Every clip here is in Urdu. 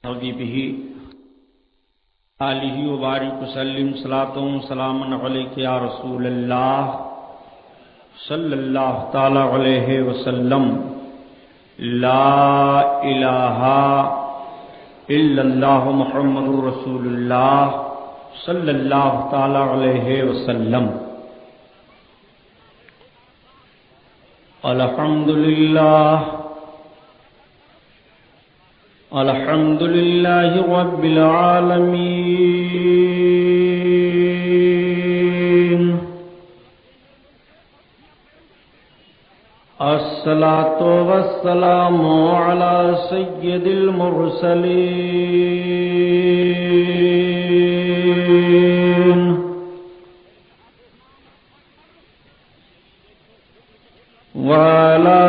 حبیبہ آلہ وبارک وسلم صلاۃ و سلام علیک یا رسول اللہ صلی اللہ تعالی علیہ وسلم۔ لا الہ الا اللہ محمد رسول اللہ صلی اللہ تعالی علیہ وسلم۔ الحمد للہ رب العالمین، الصلاۃ والسلام علی سید المرسلین، وعلی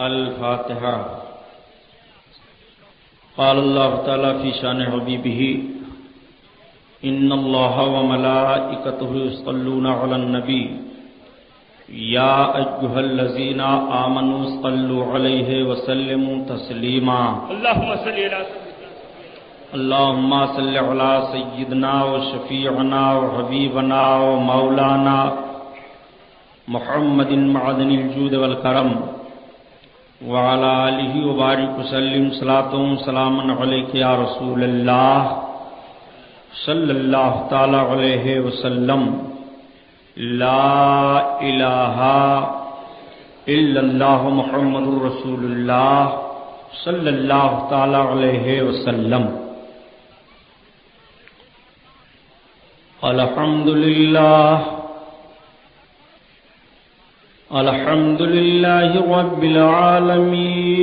الفاتحہ۔ قال اللہ تعالی فی شان حبیبہ ان اللہ وملائکتہ یصلون علی النبی یا ایھا الذین آمنوا صلوا علیہ وسلموا تسلیما۔ اللہم صل علی سیدنا و شفیعنا و حبیبنا و مولانا محمد معدن الجود والکرم وعلی آلہ وبارک وسلم صلاۃ و سلام علیک یا رسول اللہ صلی اللہ تعالی علیہ وسلم۔ لا الہ الا اللہ محمد رسول اللہ صلی اللہ تعالی علیہ وسلم۔ الحمد للہ رب العالمین،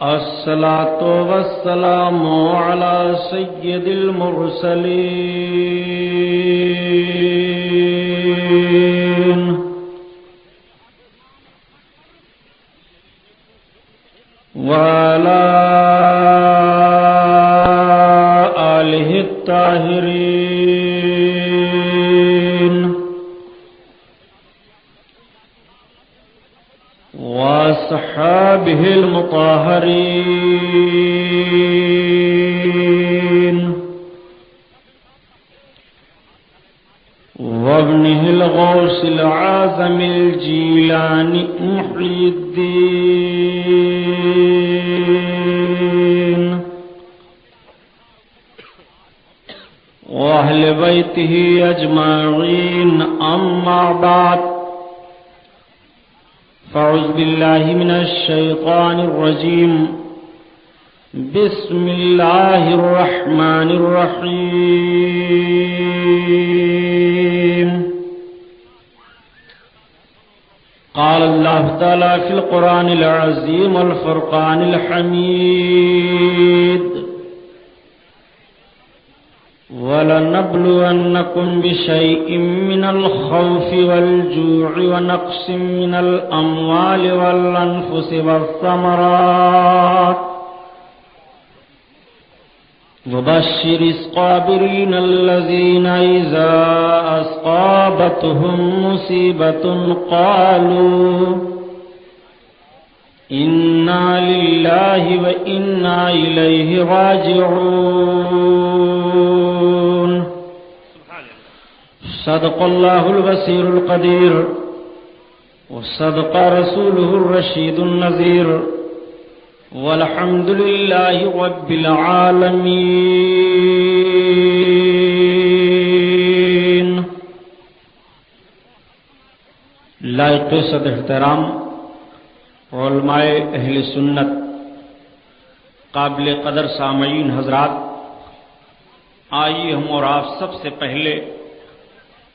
الصلاۃ والسلام علی سید المرسلین، وعلی آلہ الطاہرین، واصحابہ المطہرین، وابنہ الغوث العظم الجیلانی محی الدین، وأہل بیتہ اجمعین، اما بعد فاعوذ باللہ من الشیطان الرجیم، بسم اللہ الرحمن الرحیم۔ قال اللہ تعالی فی القرآن العظیم والفرقان الحمید، وَلَنَبْلُوَنَّكُمْ بِشَيْءٍ مِّنَ الْخَوْفِ وَالْجُوعِ وَنَقْصٍ مِّنَ الْأَمْوَالِ وَالْأَنفُسِ وَالثَّمَرَاتِ وَبَشِّرِ الصَّابِرِينَ الَّذِينَ إِذَا أَصَابَتْهُم مُّصِيبَةٌ قَالُوا إِنَّا لِلَّهِ وَإِنَّا إِلَيْهِ راجعون۔ صدق اللہ البصیر القدیر وصدق رسولہ الرشید النذیر، والحمد للہ رب العالمین۔ لائق صد احترام علماء اہل سنت، قابل قدر سامعین حضرات، آئیے ہم اور آپ سب سے پہلے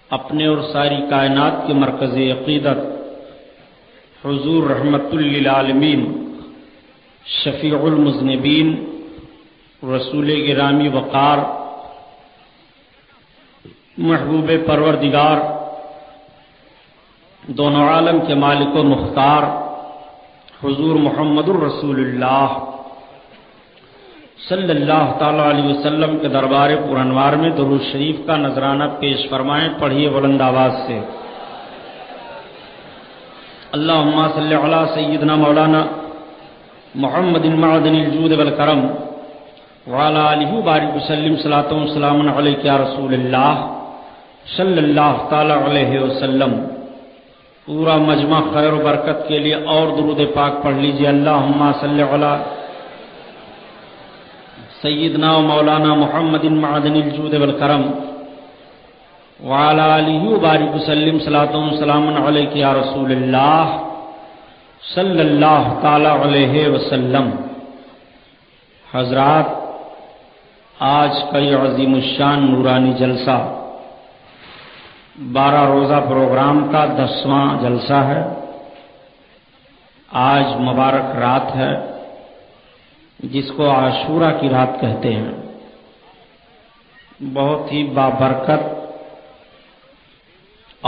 اپنے اور ساری کائنات کے مرکز عقیدت حضور رحمت للعالمین، شفیع المذنبین، رسول گرامی وقار، محبوب پروردگار، دونوں عالم کے مالک و مختار حضور محمد الرسول اللہ صلی اللہ تعالی علیہ وسلم کے دربار پر انوار میں درود شریف کا نذرانہ پیش فرمائیں. پڑھیے بلند آواز سے. اللہم صلی علی سیدنا مولانا محمد معدن الجود والکرم وعلی آلہ بارک وسلم صلاۃ و سلام علیک یا رسول اللہ صلی اللہ تعالی علیہ وسلم. پورا مجمع خیر و برکت کے لیے اور درود پاک پڑھ لیجیے. اللہم صلی علی سیدنا و مولانا محمد معدن الجود والکرم وعلی آلہ بارک وسلم صلاۃ و سلام علیک یا رسول اللہ صلی اللہ تعالی علیہ وسلم. حضرات، آج کا یہ عظیم الشان نورانی جلسہ 12 روزہ پروگرام کا 10واں جلسہ ہے. آج مبارک رات ہے جس کو عاشورہ کی رات کہتے ہیں. بہت ہی بابرکت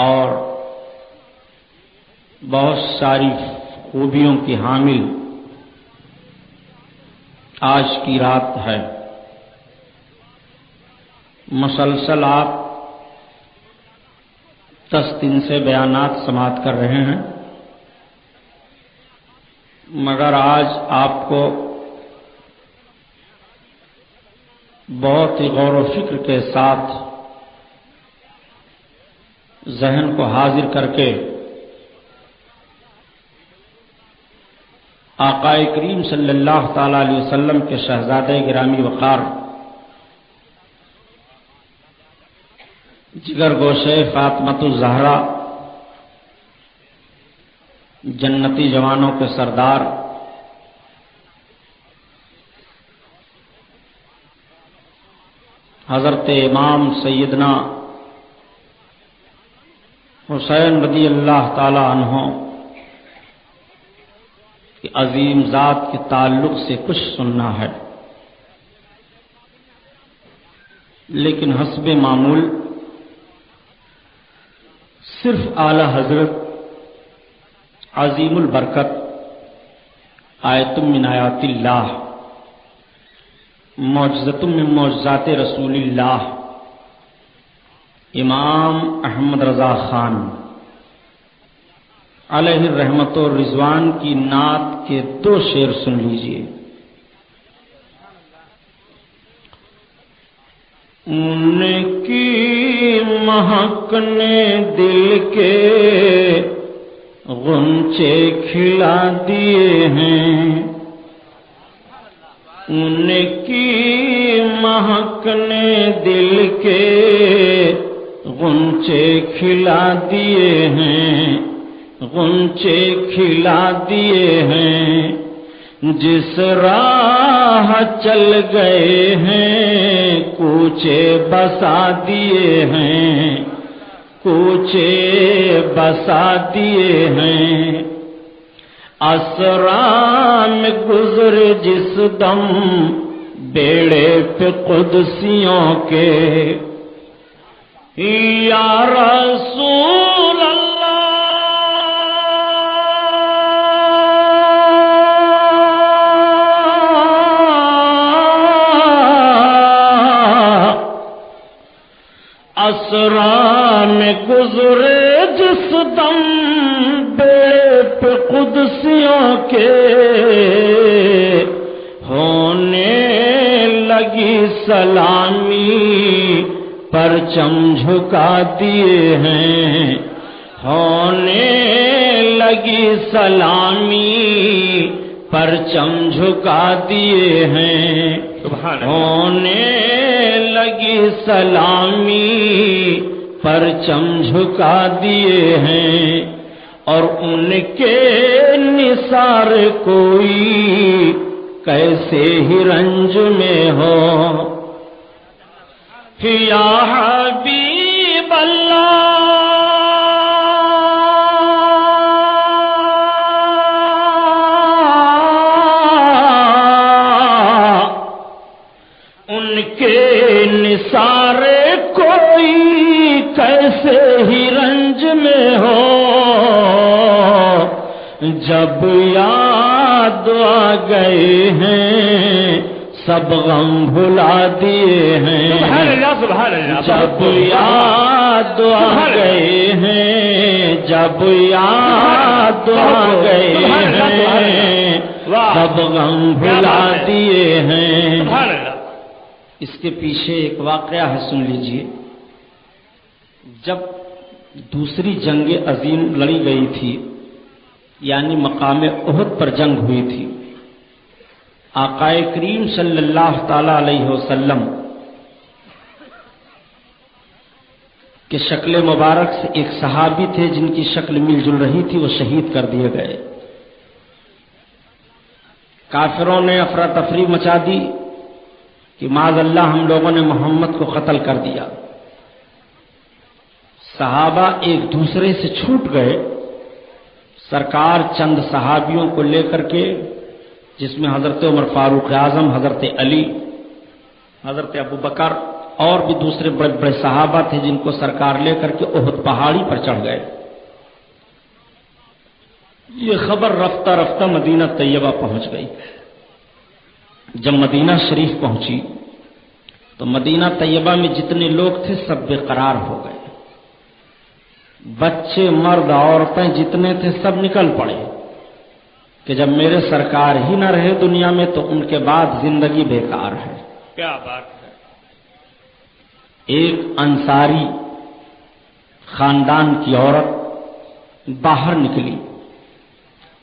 اور بہت ساری خوبیوں کی حامل آج کی رات ہے. مسلسل آپ 10 دن سے بیانات سماعت کر رہے ہیں، مگر آج آپ کو بہت ہی غور و فکر کے ساتھ ذہن کو حاضر کر کے آقا کریم صلی اللہ تعالی علیہ وسلم کے شہزادہ گرامی وقار جگر گوشے فاطمۃ الزہرا، جنتی جوانوں کے سردار حضرت امام سیدنا حسین رضی اللہ تعالی عنہ کی عظیم ذات کے تعلق سے کچھ سننا ہے، لیکن حسب معمول صرف اعلی حضرت عظیم البرکت آیت من آیات اللہ، معجزۃ من معجزات رسول اللہ امام احمد رضا خان علیہ الرحمت و رضوان کی نعت کے 2 شعر سن لیجئے. ان کی مہک نے دل کے غنچے کھلا دیے ہیں، ان کی مہک نے دل کے غنچے کھلا دیے ہیں، غنچے کھلا دیے ہیں. جس راہ چل گئے ہیں کوچے بسا دیے ہیں، کوچے بسا دیے ہیں. اسرا میں گزر جس دم بیڑے پہ قدسیوں کے، یا رسول اللہ اسرا میں گزرے جس دم بیڑے پہ قدسیوں کے، ہونے لگی سلامی پرچم جھکا دیے ہیں، ہونے لگی سلامی پرچم جھکا دیے ہیں، ہونے لگی سلامی پرچم جھکا دیے ہیں. اور ان کے نثار کوئی کیسے ہی رنج میں ہو، یا حبیب اللہ ان کے نثار کوئی کیسے ہی رنج میں ہو. جب یاد آ گئے ہیں سب غم بھلا دیے ہیں، سبحان اللہ سبحان اللہ، جب یاد آ گئے ہیں، جب یاد آ گئے ہیں، سب غم بھلا دیے ہیں۔ سبحان اللہ۔ اس کے پیچھے ایک واقعہ ہے، سن لیجئے۔ جب دوسری جنگ عظیم لڑی گئی تھی، یعنی مقام احد پر جنگ ہوئی تھی، آقا کریم صلی اللہ تعالی علیہ وسلم کے شکل مبارک سے ایک صحابی تھے جن کی شکل مل جل رہی تھی، وہ شہید کر دیے گئے۔ کافروں نے افراتفری مچا دی کہ معاذ اللہ ہم لوگوں نے محمد کو قتل کر دیا۔ صحابہ ایک دوسرے سے چھوٹ گئے۔ سرکار چند صحابیوں کو لے کر کے، جس میں حضرت عمر فاروق اعظم، حضرت علی، حضرت ابو بکر اور بھی دوسرے بڑے بڑے صحابہ تھے، جن کو سرکار لے کر کے احد پہاڑی پر چڑھ گئے۔ یہ خبر رفتہ رفتہ مدینہ طیبہ پہنچ گئی۔ جب مدینہ شریف پہنچی تو مدینہ طیبہ میں جتنے لوگ تھے سب بے قرار ہو گئے۔ بچے، مرد، عورتیں جتنے تھے سب نکل پڑے کہ جب میرے سرکار ہی نہ رہے دنیا میں تو ان کے بعد زندگی بیکار ہے۔ کیا بات ہے۔ ایک انصاری خاندان کی عورت باہر نکلی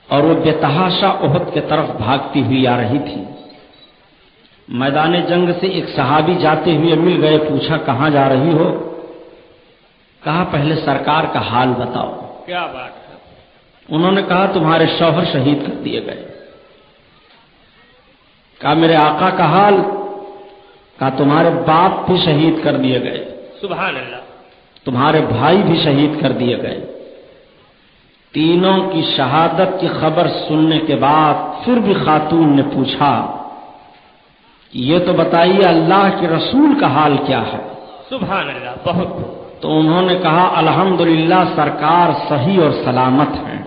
اور وہ بے تحاشا احد کی طرف بھاگتی ہوئی آ رہی تھی۔ میدان جنگ سے ایک صحابی جاتے ہوئے مل گئے، پوچھا کہاں جا رہی ہو؟ کہا پہلے سرکار کا حال بتاؤ۔ کیا بات ہے۔ انہوں نے کہا تمہارے شوہر شہید کر دیے گئے۔ کہا میرے آقا کا حال؟ کہا تمہارے باپ بھی شہید کر دیے گئے، سبحان اللہ۔ تمہارے بھائی بھی شہید کر دیے گئے۔ تینوں کی شہادت کی خبر سننے کے بعد پھر بھی خاتون نے پوچھا یہ تو بتائیے اللہ کے رسول کا حال کیا ہے؟ سبحان اللہ، بہت تو انہوں نے کہا الحمدللہ سرکار صحیح اور سلامت ہیں۔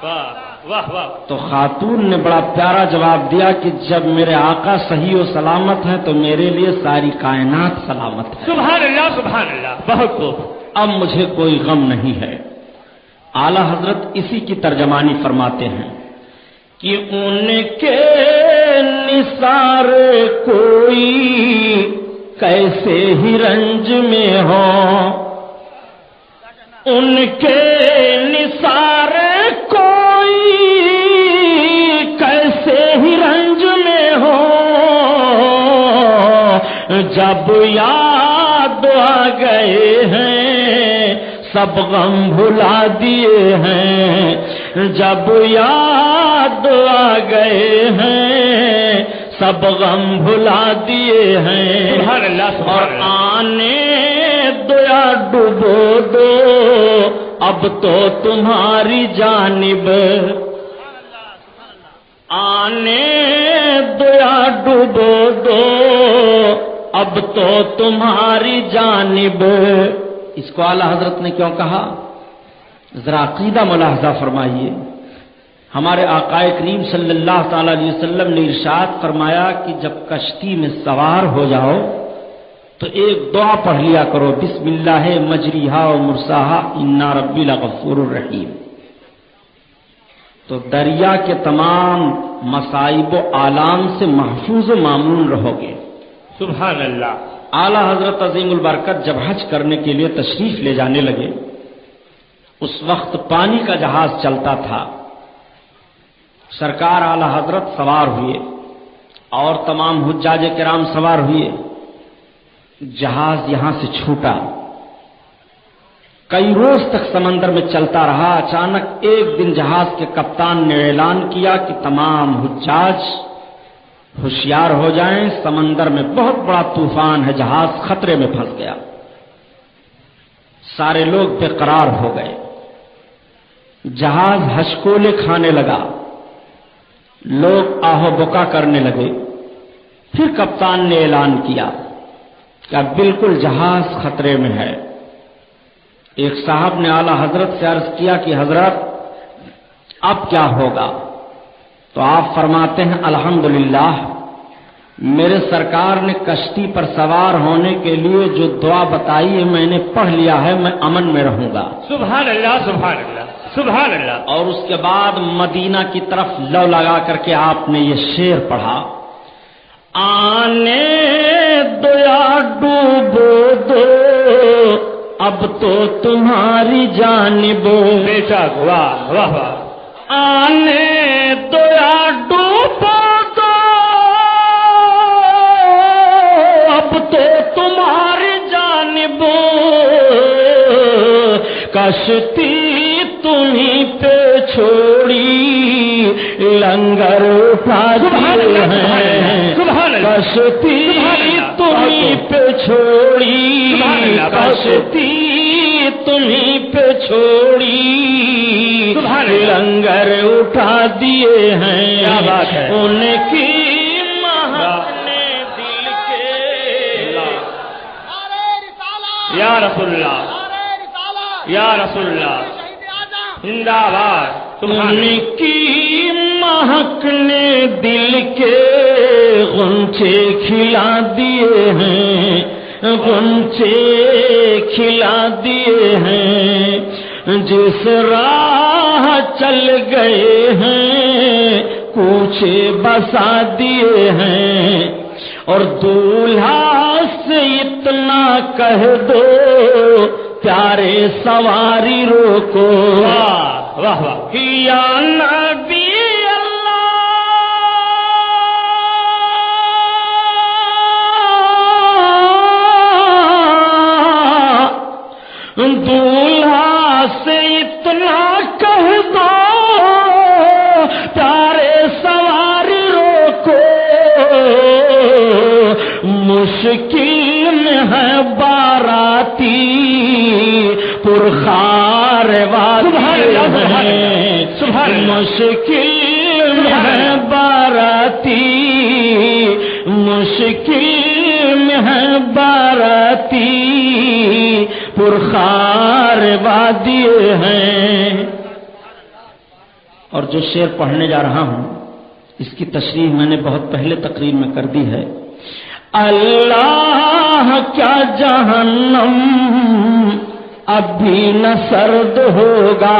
واہ واہ واہ۔ تو خاتون نے بڑا پیارا جواب دیا کہ جب میرے آقا صحیح و سلامت ہیں تو میرے لیے ساری کائنات سلامت ہے۔ سبحان اللہ سبحان اللہ، بہت خوب۔ اب مجھے کوئی غم نہیں ہے۔ اعلی حضرت اسی کی ترجمانی فرماتے ہیں کہ ان کے نثار کوئی کیسے ہی رنج میں ہو، ان کے نثار کوئی کیسے ہی رنج میں ہو، جب یاد آ گئے ہیں سب غم بھلا دیے ہیں، جب یاد آ گئے ہیں سب غم بھلا دیے ہیں۔ سبحان اللہ سبحان اور اللہ۔ آنے دو یا ڈبو دو اب تو تمہاری جانب، آنے دو یا ڈبو دو اب تو تمہاری جانب۔ اس کو اعلیٰ حضرت نے کیوں کہا؟ ذرا عقیدہ ملاحظہ فرمائیے۔ ہمارے آقا کریم صلی اللہ تعالی علیہ وسلم نے ارشاد فرمایا کہ جب کشتی میں سوار ہو جاؤ تو ایک دعا پڑھ لیا کرو، بسم اللہ مجریہا و مرساہا انا ربی لغفور الرحیم۔ تو دریا کے تمام مصائب و آلام سے محفوظ و معمون رہو گے۔ سبحان اللہ۔ اعلیٰ حضرت عظیم البرکت جب حج کرنے کے لیے تشریف لے جانے لگے، اس وقت پانی کا جہاز چلتا تھا۔ سرکار اعلیٰ حضرت سوار ہوئے اور تمام حجاج کرام سوار ہوئے۔ جہاز یہاں سے چھوٹا، کئی روز تک سمندر میں چلتا رہا۔ اچانک ایک دن جہاز کے کپتان نے اعلان کیا کہ تمام حجاج ہوشیار ہو جائیں، سمندر میں بہت بڑا طوفان ہے، جہاز خطرے میں پھنس گیا۔ سارے لوگ بے قرار ہو گئے، جہاز ہچکولے کھانے لگا، لوگ آہو بکا کرنے لگے۔ پھر کپتان نے اعلان کیا کہ اب بالکل جہاز خطرے میں ہے۔ ایک صاحب نے اعلیٰ حضرت سے عرض کیا کہ حضرت اب کیا ہوگا؟ تو آپ فرماتے ہیں الحمدللہ میرے سرکار نے کشتی پر سوار ہونے کے لیے جو دعا بتائی ہے میں نے پڑھ لیا ہے، میں امن میں رہوں گا۔ سبحان اللہ سبحان اللہ سبحان اللہ۔ اور اس کے بعد مدینہ کی طرف لو لگا کر کے آپ نے یہ شعر پڑھا، آنے دو یا ڈوبو دو اب تو تمہاری جانب، بے شک، واہ واہ واہ۔ آنے دو یا ڈوبو دو اب تو تمہاری جانب، کشتی تمہیں پہ چھوڑی لنگر اٹھا دیے ہیں، کشتی تمہیں پہ چھوڑی، کشتی تمہیں پہ چھوڑی لنگر اٹھا دیے ہیں، ان کی مہک نے دل کے، یا رسول اللہ یا رسول اللہ زندہ باد۔ ان کی مہک نے دل کے غنچے کھلا دیے ہیں، غنچے کھلا دیے ہیں، جس راہ چل گئے ہیں کوچے بسا دیے ہیں، اور دولہا سے اتنا کہہ دو پیارے سواری روکو، واہ واہ واہ۔ یا نبی اللہ دولہا سے اتنا کہہ دو پیارے سواری روکو، مشکل میں ہے باراتی پرخار وادی ہیں، مشکل میں ہے باراتی، مشکل میں ہے باراتی پرخار وادی ہیں۔ اور جو شعر پڑھنے جا رہا ہوں اس کی تشریح میں نے بہت پہلے تقریر میں کر دی ہے، اللہ کیا جہنم اب بھی نہ سرد ہوگا،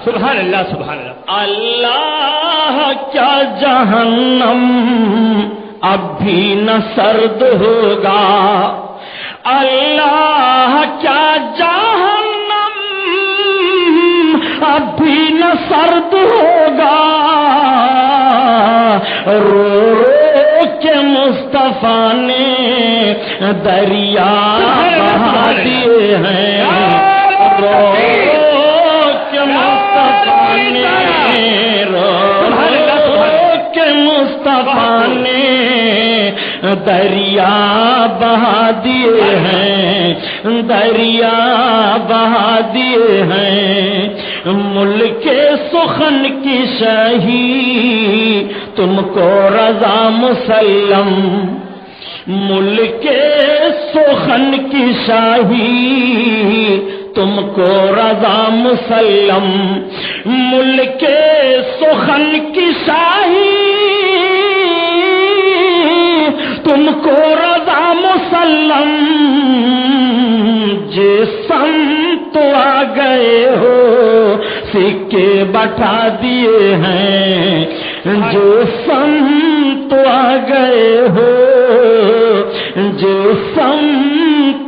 سبحان اللہ سبحان اللہ۔ اللہ کیا جہنم اب بھی نہ سرد ہوگا، اللہ کیا جہنم اب بھی نہ سرد ہوگا، رو رو کے مصطفیٰ نے دریا بہا دیے ہیں، رو کے مصطفیٰ نے، رو کے مصطفیٰ نے دریا بہا دیے ہیں، دریا بہا دیے ہیں، ملک سخن کی شاہی تم کو رضا مسلم، ملک سخن کی شاہی تم کو رضا مسلم، ملک سخن کی شاہی تم کو رضا مسلم، جسم تو آ گئے ہو سکے بٹھا دیے ہیں، جسم تو آ گئے ہو، جسم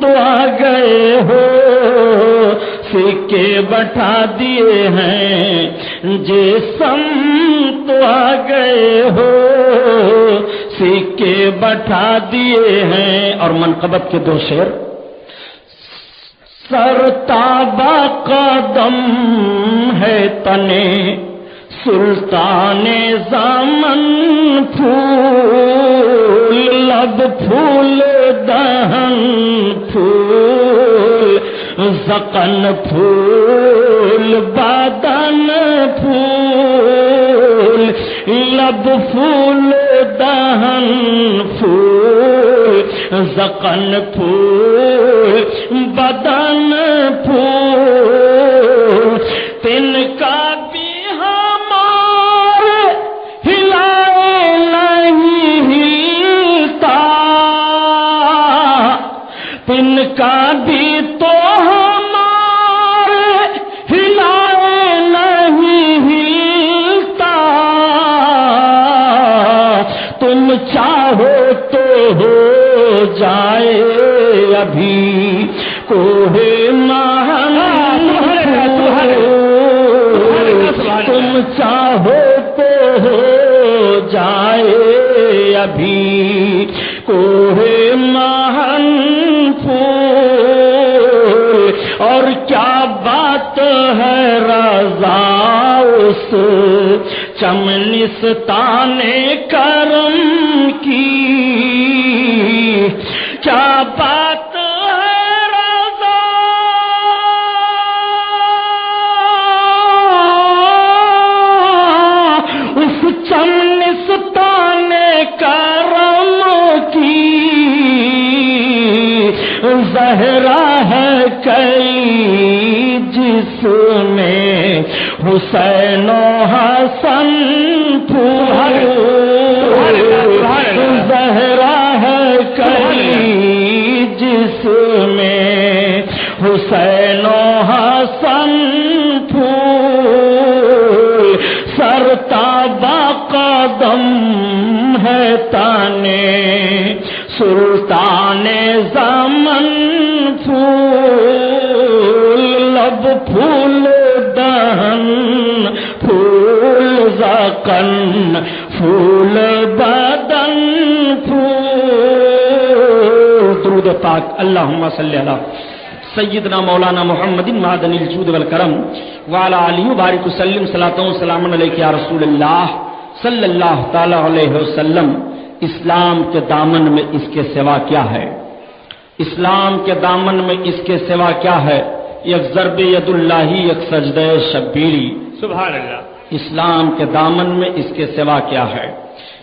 تو آ گئے ہو سکے بٹھا دیے ہیں، جسم تو آ گئے ہو سکے بٹھا دیے ہیں۔ اور منقبت کے دو شعر، سرتابہ قدم ہے تنے سلطان زامن، پھول لب پھول دہن پھول، زقن پھول بدن پھول، لب پھول دہن پھول، زقن پھول بدن پھول، تن کا بھی ہمارے ہلائے نہیں کا بھی تو ہمارے ہلائے نہیں ہلتا، تم چاہو تو ہو جائے ابھی کوہ مہن، تم چاہو تو ہو جائے ابھی کوہ مہن پھول، اور کیا بات ہے رضا اس چمنستان کرم کی، کیا بات ہے رضا اس چمنستان کرم کی، زہرا ہے کئی جس میں حسین و حسن پھول، زہرا ہے کئی جس میں حسین و حسن پھول، سرتابہ قدم ہے تانے سلطان زمن پھول، لب پھول دہن پھول زکن پھول بدن پھول۔ درود پاک اللہم صلی علی سیدنا مولانا محمد معدن الجود والکرم وعلی آلہ وبارک وسلم، صلاۃ و سلام علیک یا رسول اللہ صلی اللہ تعالی علیہ وسلم۔ اسلام کے دامن میں اس کے سوا کیا ہے؟ اسلام کے دامن میں اس کے سوا کیا ہے؟ یک ضرب ید اللہ، یک سجدہ شبیری۔ سبحان اللہ۔ اسلام کے دامن میں اس کے سوا کیا ہے؟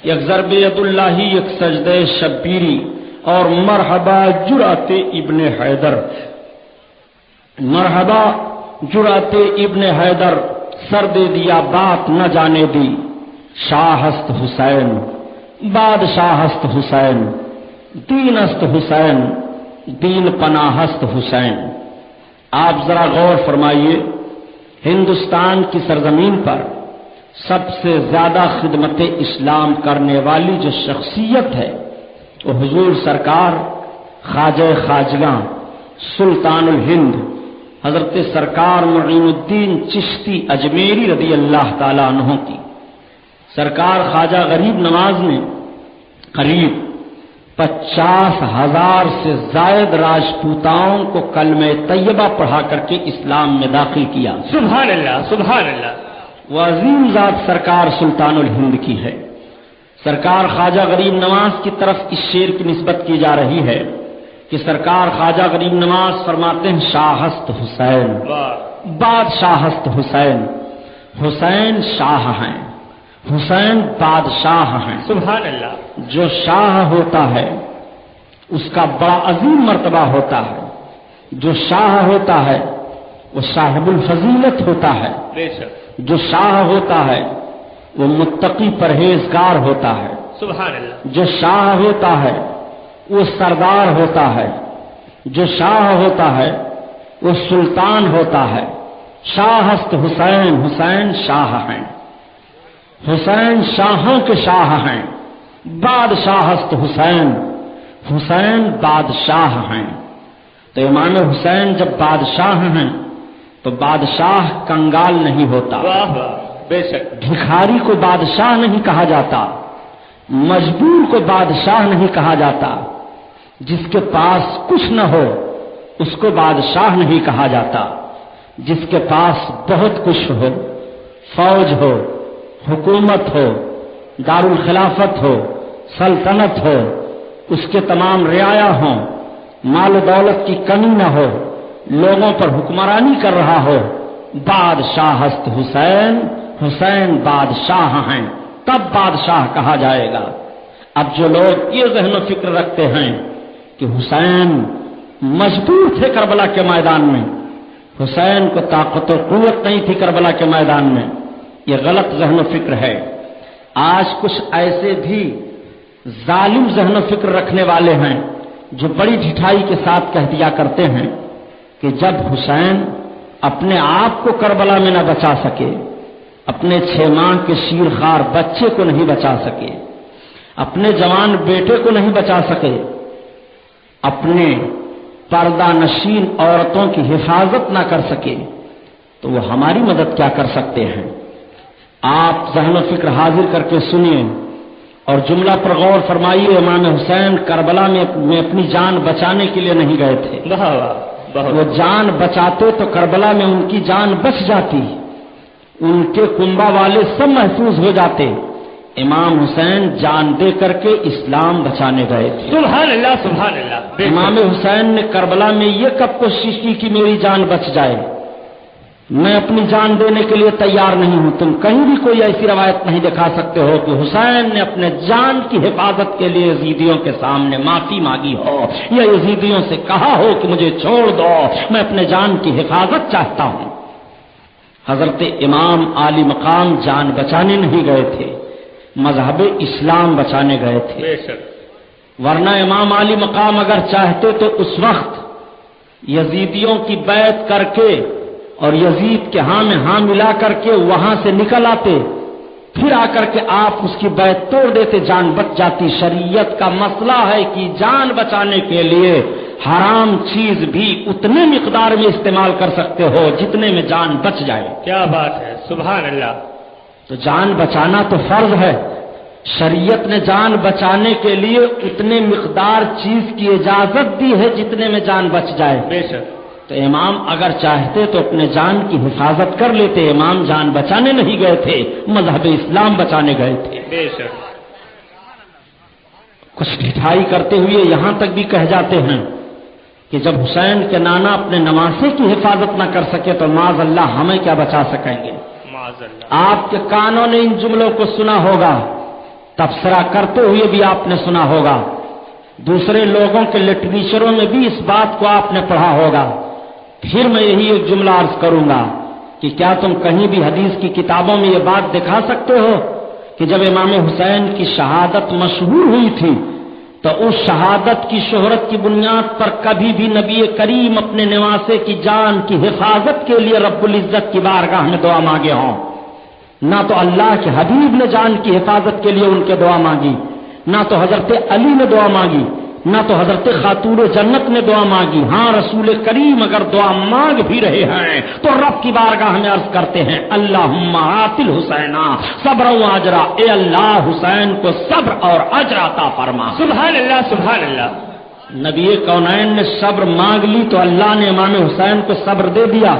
یک ضرب ید اللہ، یک سجدہ شبیری، اور مرحبا جرأت ابن حیدر، مرحبا جرأت ابن حیدر، سر دے دیا بات نہ جانے دی، شاہست حسین بادشاہست حسین، دین است حسین دین پناہست حسین۔ آپ ذرا غور فرمائیے، ہندوستان کی سرزمین پر سب سے زیادہ خدمت اسلام کرنے والی جو شخصیت ہے وہ حضور سرکار خواجہ خواجگاں سلطان الہند حضرت سرکار معین الدین چشتی اجمیری رضی اللہ تعالیٰ عنہ کی۔ سرکار خواجہ غریب نواز نے قریب 50,000 سے زائد راجپوتاؤں کو کلمہ طیبہ پڑھا کر کے اسلام میں داخل کیا۔ سبحان اللہ، سبحان اللہ۔ وہ عظیم ذات سرکار سلطان الہند کی ہے۔ سرکار خواجہ غریب نواز کی طرف اس شعر کی نسبت کی جا رہی ہے کہ سرکار خواجہ غریب نواز فرماتے ہیں شاہست حسین بادشاہست حسین، حسین شاہ ہیں، حسین بادشاہ ہیں۔ سبحان اللہ۔ جو شاہ ہوتا ہے اس کا بڑا عظیم مرتبہ ہوتا ہے، جو شاہ ہوتا ہے وہ صاحب الفضیلت ہوتا ہے، بے شک۔ جو شاہ ہوتا ہے وہ متقی پرہیزگار ہوتا ہے، سبحان اللہ۔ جو شاہ ہوتا ہے وہ سردار ہوتا ہے، جو شاہ ہوتا ہے وہ سلطان ہوتا ہے۔ شاہست حسین، حسین شاہ ہیں، حسین شاہوں کے شاہ ہیں، بادشاہست حسین، حسین بادشاہ ہیں۔ تو امام حسین جب بادشاہ ہیں تو بادشاہ کنگال نہیں ہوتا، واہ واہ، بے شک۔ بھکاری کو بادشاہ نہیں کہا جاتا، مجبور کو بادشاہ نہیں کہا جاتا، جس کے پاس کچھ نہ ہو اس کو بادشاہ نہیں کہا جاتا، جس کے پاس بہت کچھ ہو، فوج ہو، حکومت ہو، دارالخلافت ہو، سلطنت ہو، اس کے تمام رعایا ہوں، مال و دولت کی کمی نہ ہو، لوگوں پر حکمرانی کر رہا ہو، بادشاہست حسین، حسین بادشاہ ہیں، تب بادشاہ کہا جائے گا۔ اب جو لوگ یہ ذہن و فکر رکھتے ہیں کہ حسین مجبور تھے کربلا کے میدان میں، حسین کو طاقت و قوت نہیں تھی کربلا کے میدان میں، یہ غلط ذہن و فکر ہے۔ آج کچھ ایسے بھی ظالم ذہن و فکر رکھنے والے ہیں جو بڑی ڈھٹائی کے ساتھ کہہ دیا کرتے ہیں کہ جب حسین اپنے آپ کو کربلا میں نہ بچا سکے، اپنے 6 ماہ کے شیرخوار بچے کو نہیں بچا سکے، اپنے جوان بیٹے کو نہیں بچا سکے، اپنے پردہ نشین عورتوں کی حفاظت نہ کر سکے، تو وہ ہماری مدد کیا کر سکتے ہیں؟ آپ ذہن و فکر حاضر کر کے سنیے اور جملہ پر غور فرمائیے۔ امام حسین کربلا میں اپنی جان بچانے کے لیے نہیں گئے تھے، وہ جان بچاتے تو کربلا میں ان کی جان بچ جاتی، ان کے کنبہ والے سب محفوظ ہو جاتے۔ امام حسین جان دے کر کے اسلام بچانے گئے تھے۔ سبحان اللہ سبحان اللہ۔ امام حسین نے کربلا میں یہ کب کوشش کی کہ میری جان بچ جائے؟ میں اپنی جان دینے کے لیے تیار نہیں ہوں۔ تم کہیں بھی کوئی ایسی روایت نہیں دکھا سکتے ہو کہ حسین نے اپنے جان کی حفاظت کے لیے یزیدیوں کے سامنے معافی مانگی ہو یا یزیدیوں سے کہا ہو کہ مجھے چھوڑ دو، میں اپنے جان کی حفاظت چاہتا ہوں۔ حضرت امام عالی مقام جان بچانے نہیں گئے تھے، مذہب اسلام بچانے گئے تھے۔ بے شک۔ ورنہ امام عالی مقام اگر چاہتے تو اس وقت یزیدیوں کی بیعت کر کے اور یزید کے ہاں میں ہاں ملا کر کے وہاں سے نکل آتے، پھر آ کر کے آپ اس کی بیعت توڑ دیتے، جان بچ جاتی۔ شریعت کا مسئلہ ہے کہ جان بچانے کے لیے حرام چیز بھی اتنے مقدار میں استعمال کر سکتے ہو جتنے میں جان بچ جائے۔ کیا بات ہے، سبحان اللہ۔ تو جان بچانا تو فرض ہے، شریعت نے جان بچانے کے لیے اتنے مقدار چیز کی اجازت دی ہے جتنے میں جان بچ جائے۔ بے شک۔ تو امام اگر چاہتے تو اپنے جان کی حفاظت کر لیتے۔ امام جان بچانے نہیں گئے تھے، مذہب اسلام بچانے گئے تھے۔ بے شک۔ کچھ ڈھٹائی کرتے ہوئے یہاں تک بھی کہہ جاتے ہیں کہ جب حسین کے نانا اپنے نواسے کی حفاظت نہ کر سکے تو معاذ اللہ ہمیں کیا بچا سکیں گے؟ معاذ اللہ۔ آپ کے کانوں نے ان جملوں کو سنا ہوگا، تبصرہ کرتے ہوئے بھی آپ نے سنا ہوگا، دوسرے لوگوں کے لٹریچروں میں بھی اس بات کو آپ نے پڑھا ہوگا۔ پھر میں یہی ایک جملہ عرض کروں گا کہ کیا تم کہیں بھی حدیث کی کتابوں میں یہ بات دکھا سکتے ہو کہ جب امام حسین کی شہادت مشہور ہوئی تھی تو اس شہادت کی شہرت کی بنیاد پر کبھی بھی نبی کریم اپنے نواسے کی جان کی حفاظت کے لیے رب العزت کی بارگاہ میں دعا مانگے ہوں؟ نہ تو اللہ کے حبیب نے جان کی حفاظت کے لیے ان کے دعا مانگی، نہ تو حضرت علی نے دعا مانگی، نہ تو حضرت خاتون جنت نے دعا مانگی۔ ہاں رسول کریم اگر دعا مانگ بھی رہے ہیں تو رب کی بارگاہ میں عرض کرتے ہیں اللہم آت الحسین صبر و اجرا، اے اللہ حسین کو صبر اور اجر عطا فرما۔ سبحان اللہ سبحان اللہ۔ نبی کونین نے صبر مانگ لی تو اللہ نے امام حسین کو صبر دے دیا۔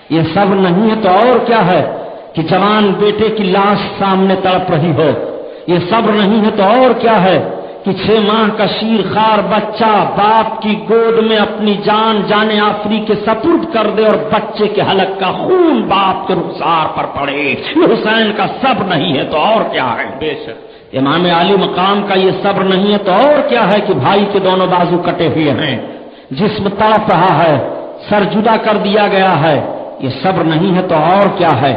یہ صبر نہیں ہے تو اور کیا ہے کہ جوان بیٹے کی لاش سامنے تڑپ رہی ہو؟ یہ صبر نہیں ہے تو اور کیا ہے کہ 6 ماہ کا شیرخوار بچہ باپ کی گود میں اپنی جان جانے آفری کے سپرد کر دے اور بچے کے حلق کا خون باپ کے رخسار پر پڑے؟ یہ حسین کا صبر نہیں ہے تو اور کیا ہے؟ بے شک۔ امام علی مقام کا یہ صبر نہیں ہے تو اور کیا ہے کہ بھائی کے دونوں بازو کٹے ہوئے ہیں، جسم تڑپ رہا ہے، سر جدا کر دیا گیا ہے، یہ صبر نہیں ہے تو اور کیا ہے؟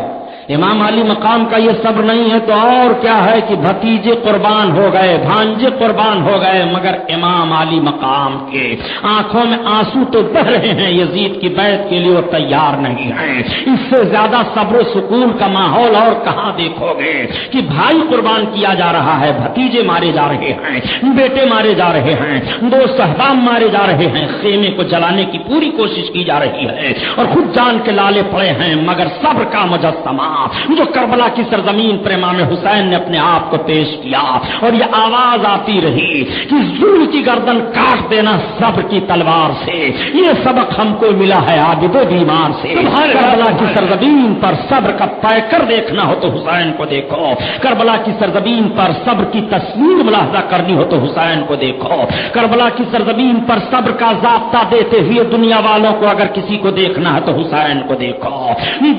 امام علی مقام کا یہ صبر نہیں ہے تو اور کیا ہے کہ بھتیجے قربان ہو گئے، بھانجے قربان ہو گئے، مگر امام علی مقام کے آنکھوں میں آنسو تو بہ رہے ہیں، یزید کی بیعت کے لیے وہ تیار نہیں ہیں۔ اس سے زیادہ صبر و سکون کا ماحول اور کہاں دیکھو گے کہ بھائی قربان کیا جا رہا ہے، بھتیجے مارے جا رہے ہیں، بیٹے مارے جا رہے ہیں، دوست احباب مارے جا رہے ہیں، خیمے کو جلانے کی پوری کوشش کی جا رہی ہے اور خود جان کے لالے پڑے ہیں، مگر صبر کا مجسمہ جو کربلا کی سرزمین پر امام حسین نے اپنے آپ کو پیش کیا اور یہ آواز آتی رہی کہ ظلم کی گردن کاٹ دینا صبر کی تلوار سے، یہ سبق ہم کو ملا ہے عابد و بیمار سے۔ کربلا کی سرزمین پر صبر کا پیکر دیکھنا ہو تو حسین کو دیکھو، کربلا کی سرزمین پر صبر کی تصویر ملاحظہ کرنی ہو تو حسین کو دیکھو، کربلا کی سرزمین پر صبر کا ضابطہ دیتے ہوئے دنیا والوں کو اگر کسی کو دیکھنا ہے تو حسین کو دیکھو۔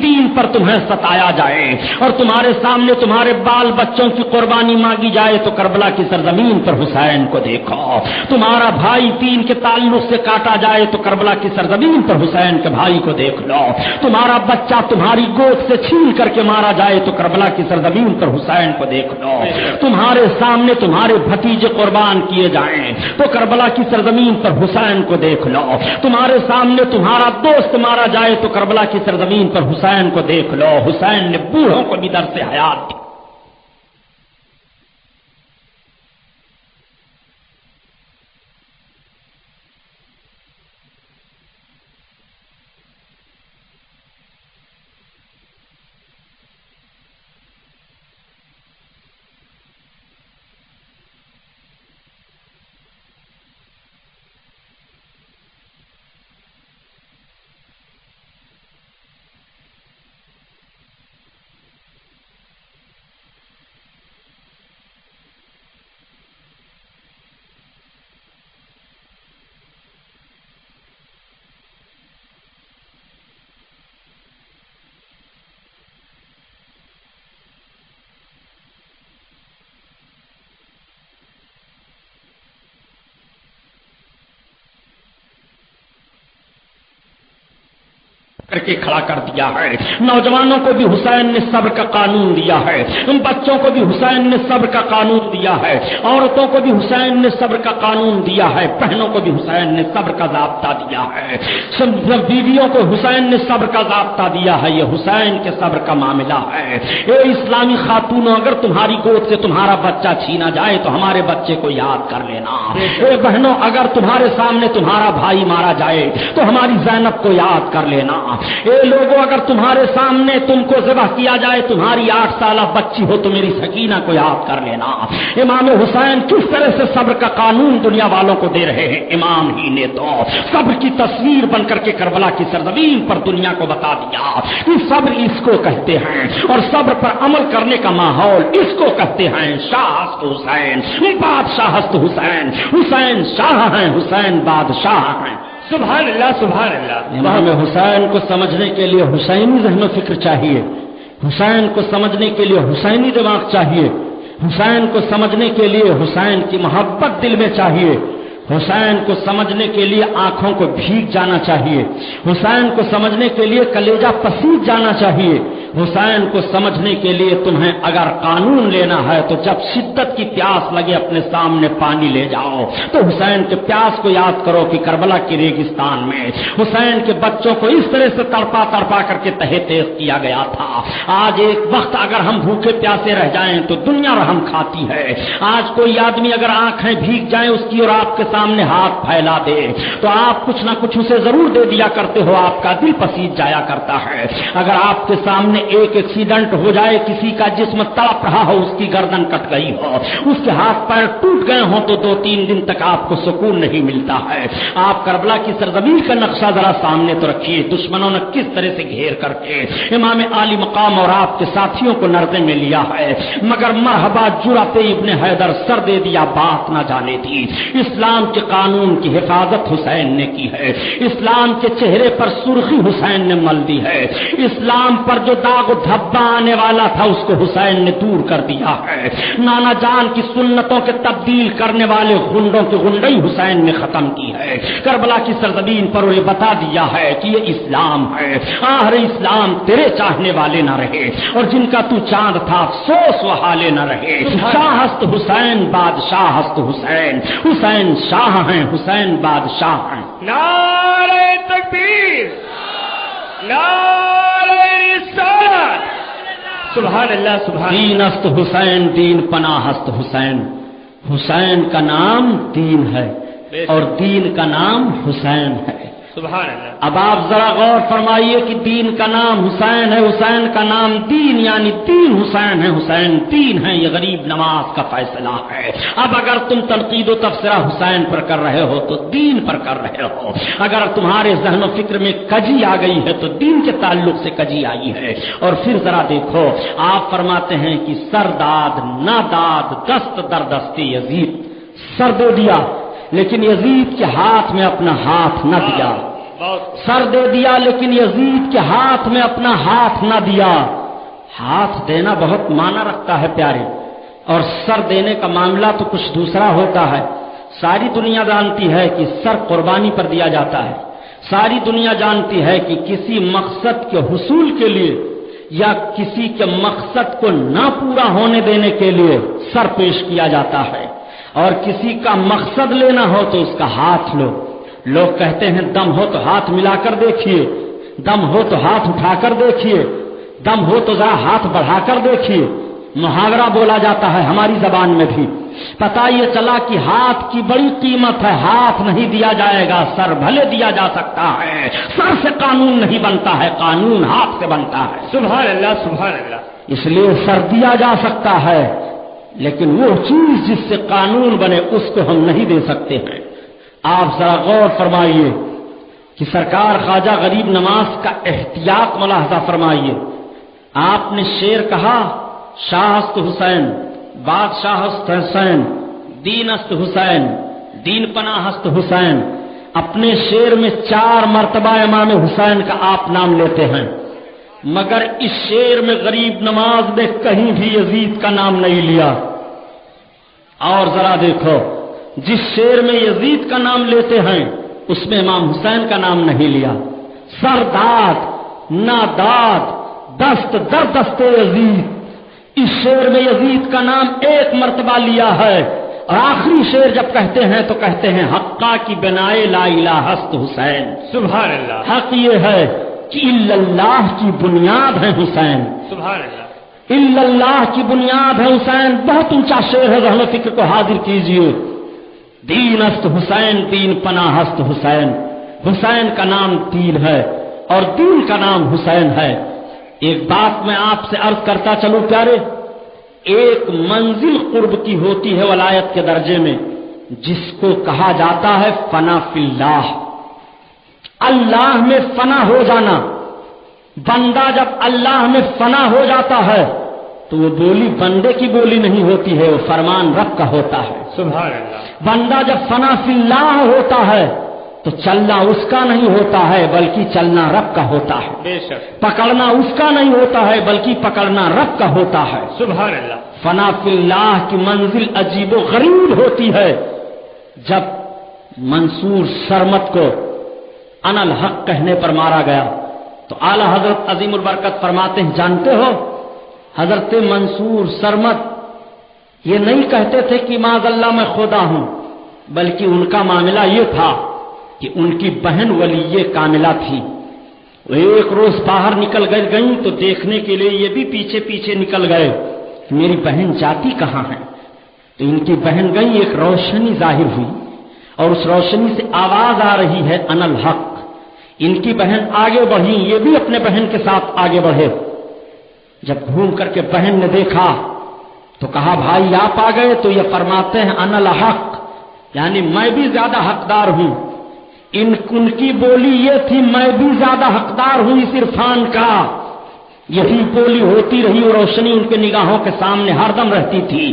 دین پر تمہیں ستایا کاٹا جائے اور تمہارے سامنے تمہارے بال بچوں کی قربانی مانگی جائے تو کربلا کی سرزمین پر حسین کو دیکھو. تمہارا بھائی دین کے تعلق سے کاٹا جائے تو کربلا کی سرزمین پر حسین کے بھائی کو دیکھ لو. تمہارا بچہ تمہاری گود سے چھین کر کے مارا جائے تو کربلا کی سرزمین پر حسین کو دیکھ لو. تمہارے سامنے تمہارے بھتیجے قربان کیے جائیں تو کربلا کی سرزمین پر حسین کو دیکھ لو. تمہارے سامنے تمہارا دوست مارا جائے تو کربلا کی سرزمین پر حسین کو دیکھ لو. حسین نے بوڑھوں کو بھی درس حیات دی. کر کے کھڑا کر دیا ہے. نوجوانوں کو بھی حسین نے صبر کا قانون دیا ہے. بچوں کو بھی حسین نے صبر کا قانون دیا ہے. عورتوں کو بھی حسین نے صبر کا قانون دیا ہے. بہنوں کو بھی حسین نے صبر کا ضابطہ دیا ہے. بیویوں کو حسین نے صبر کا ضابطہ دیا ہے. یہ حسین کے صبر کا معاملہ ہے. اے اسلامی خاتونوں، اگر تمہاری گود سے تمہارا بچہ چھینا جائے تو ہمارے بچے کو یاد کر لینا. اے بہنوں، اگر تمہارے سامنے تمہارا بھائی مارا جائے تو ہماری زینب کو یاد کر لینا. اے لوگوں، اگر تمہارے سامنے تم کو ذبح کیا جائے، تمہاری 8 سالہ بچی ہو تو میری سکینہ کو یاد کر لینا. امام حسین کس طرح سے صبر کا قانون دنیا والوں کو دے رہے ہیں. امام ہی نے تو صبر کی تصویر بن کر کے کربلا کی سرزمین پر دنیا کو بتا دیا کہ صبر اس کو کہتے ہیں اور صبر پر عمل کرنے کا ماحول اس کو کہتے ہیں. شاہ حسین، بادشاہ حسین، حسین شاہ ہیں، حسین بادشاہ ہیں. سبحان اللہ سبحان اللہ. امام حسین کو سمجھنے کے لیے حسینی ذہن و فکر چاہیے. حسین کو سمجھنے کے لیے حسینی دماغ چاہیے. حسین کو سمجھنے کے لیے حسین کی محبت دل میں چاہیے. حسین کو سمجھنے کے لیے آنکھوں کو بھیگ جانا چاہیے. حسین کو سمجھنے کے لیے کلیجہ پسیج جانا چاہیے. حسین کو سمجھنے کے لیے تمہیں اگر قانون لینا ہے تو جب شدت کی پیاس لگے اپنے سامنے پانی لے جاؤ تو حسین کے پیاس کو یاد کرو کہ کربلا کے ریگستان میں حسین کے بچوں کو اس طرح سے تڑپا تڑپا کر کے تہے تیز کیا گیا تھا. آج ایک وقت اگر ہم بھوکے پیاسے رہ جائیں تو دنیا رحم کھاتی ہے. آج کوئی آدمی اگر آنکھیں بھیگ جائیں اس کی اور آپ کے سامنے ہاتھ پھیلا دے تو آپ کچھ نہ کچھ اسے ضرور دے دیا کرتے ہو. آپ کا دل پسیج جایا کرتا ہے. اگر آپ کے سامنے ایک ایکسیڈنٹ ہو جائے، کسی کا جسم تڑپ رہا ہو، اس کی گردن کٹ گئی ہو، اس کے ہاتھ پیر ٹوٹ گئے ہوں تو 2-3 دن تک آپ کو سکون نہیں ملتا ہے. آپ کربلا کی سرزمین کا نقشہ ذرا سامنے تو رکھیے. دشمنوں نے کس طرح سے گھیر کر کے امام عالی مقام اور آپ کے ساتھیوں کو نردے میں لیا ہے. مگر مرحبا جرأت ابن حیدر سر دے دیا، بات نہ جانے دی. اسلام کے قانون کی حفاظت حسین نے کی ہے. اسلام کے چہرے پر سرخی حسین نے مل دی ہے. اسلام پر جو داغ دھبا آنے والا تھا اس کو حسین نے دور کر دیا ہے. نانا جان کی سنتوں کے تبدیل کرنے والے غنڈوں کی غنڈئی حسین نے ختم کی ہے. کربلا کی سرزمین پر انہیں بتا دیا ہے کہ یہ اسلام ہے. آخر اسلام تیرے چاہنے والے نہ رہے اور جن کا تو چاند تھا افسوس وہ حالے نہ رہے. شاہ ہست حسین، بادشاہ ہست حسین. حسین شاہ ہیں، حسین بادشاہ ہیں. نعرہ تکبیر، نعرہ رسالت. سبحان اللہ سبحان اللہ. دین است حسین، دین پناہ است حسین. حسین کا نام دین ہے اور دین کا نام حسین ہے. سبحان اللہ. اب آپ ذرا غور فرمائیے کہ دین کا نام حسین ہے، حسین کا نام دین، یعنی دین حسین ہے، حسین دین ہے. یہ غریب نواز کا فیصلہ ہے. اب اگر تم تنقید و تبصرہ حسین پر کر رہے ہو تو دین پر کر رہے ہو. اگر تمہارے ذہن و فکر میں کجی آ گئی ہے تو دین کے تعلق سے کجی آئی ہے. اور پھر ذرا دیکھو، آپ فرماتے ہیں کہ سرداد ناداد دست در دستی یزید. سر دے دیا لیکن یزید کے ہاتھ میں اپنا ہاتھ نہ دیا. سر دے دیا لیکن یزید کے ہاتھ میں اپنا ہاتھ نہ دیا. ہاتھ دینا بہت معنی رکھتا ہے پیارے، اور سر دینے کا معاملہ تو کچھ دوسرا ہوتا ہے۔ ساری دنیا جانتی ہے کہ سر قربانی پر دیا جاتا ہے، ساری دنیا جانتی ہے کہ کسی مقصد کے حصول کے لیے یا کسی کے مقصد کو نہ پورا ہونے دینے کے لیے سر پیش کیا جاتا ہے، اور کسی کا مقصد لینا ہو تو اس کا ہاتھ لو۔ لوگ کہتے ہیں دم ہو تو ہاتھ ملا کر دیکھیے، دم ہو تو ہاتھ اٹھا کر دیکھیے، دم ہو تو ذرا ہاتھ بڑھا کر دیکھیے۔ محاورہ بولا جاتا ہے ہماری زبان میں بھی۔ پتہ یہ چلا کہ ہاتھ کی بڑی قیمت ہے، ہاتھ نہیں دیا جائے گا، سر بھلے دیا جا سکتا ہے، سر سے قانون نہیں بنتا ہے، قانون ہاتھ سے بنتا ہے۔ سبحان اللہ سبحان اللہ۔ اس لیے سر دیا جا سکتا ہے، لیکن وہ چیز جس سے قانون بنے اس کو ہم نہیں دے سکتے ہیں۔ آپ ذرا غور فرمائیے کہ سرکار خواجہ غریب نواز کا احتیاط ملاحظہ فرمائیے۔ آپ نے شعر کہا، شاہ است حسین، بادشاہ است حسین، دین است حسین، دین پناہ است حسین۔ اپنے شعر میں 4 مرتبہ امام حسین کا آپ نام لیتے ہیں، مگر اس شعر میں غریب نواز نے کہیں بھی یزید کا نام نہیں لیا۔ اور ذرا دیکھو، جس شعر میں یزید کا نام لیتے ہیں اس میں امام حسین کا نام نہیں لیا۔ سرداد ناداد دست در دست یزید، اس شعر میں یزید کا نام 1 مرتبہ لیا ہے، اور آخری شعر جب کہتے ہیں تو کہتے ہیں حقا کی بنائے لا الہ است حسین۔ سبحان اللہ۔ حق یہ ہے کہ الا اللہ کی بنیاد ہے حسین، سبحان اللہ۔ الا اللہ کی بنیاد ہے حسین۔ بہت اونچا شعر ہے، ذہن و فکر کو حاضر کیجئے۔ دین است حسین، دین پناہ است حسین۔ حسین کا نام دین ہے اور دین کا نام حسین ہے۔ ایک بات میں آپ سے عرض کرتا چلوں پیارے، ایک منزل قرب کی ہوتی ہے ولایت کے درجے میں، جس کو کہا جاتا ہے فنا فی اللہ، اللہ میں فنا ہو جانا۔ بندہ جب اللہ میں فنا ہو جاتا ہے تو وہ بولی بندے کی بولی نہیں ہوتی ہے، وہ فرمان رب کا ہوتا ہے۔ سبحان اللہ۔ بندہ جب فنا فی اللہ ہوتا ہے تو چلنا اس کا نہیں ہوتا ہے بلکہ چلنا رب کا ہوتا ہے، بے شک۔ پکڑنا اس کا نہیں ہوتا ہے بلکہ پکڑنا رب کا ہوتا ہے۔ سبحان اللہ۔ فنا فی اللہ کی منزل عجیب و غریب ہوتی ہے۔ جب منصور سرمت کو انا الحق کہنے پر مارا گیا تو اعلی حضرت عظیم البرکت فرماتے ہیں، جانتے ہو حضرت منصور سرمت یہ نہیں کہتے تھے کہ معاذ اللہ میں خدا ہوں، بلکہ ان کا معاملہ یہ تھا کہ ان کی بہن ولی کاملہ تھی۔ وہ ایک روز باہر نکل گئیں تو دیکھنے کے لیے یہ بھی پیچھے پیچھے نکل گئے کہ میری بہن جاتی کہاں ہے۔ تو ان کی بہن گئی، ایک روشنی ظاہر ہوئی اور اس روشنی سے آواز آ رہی ہے انا الحق۔ ان کی بہن آگے بڑھی، یہ بھی اپنے بہن کے ساتھ آگے بڑھے۔ جب گھوم کر کے بہن نے دیکھا تو کہا بھائی آپ آ گئے؟ تو یہ فرماتے ہیں انا الحق، یعنی میں بھی زیادہ حقدار ہوں۔ ان کی بولی یہ تھی میں بھی زیادہ حقدار ہوں اس عرفان کا۔ یہی بولی ہوتی رہی اور روشنی ان کے نگاہوں کے سامنے ہر دم رہتی تھی۔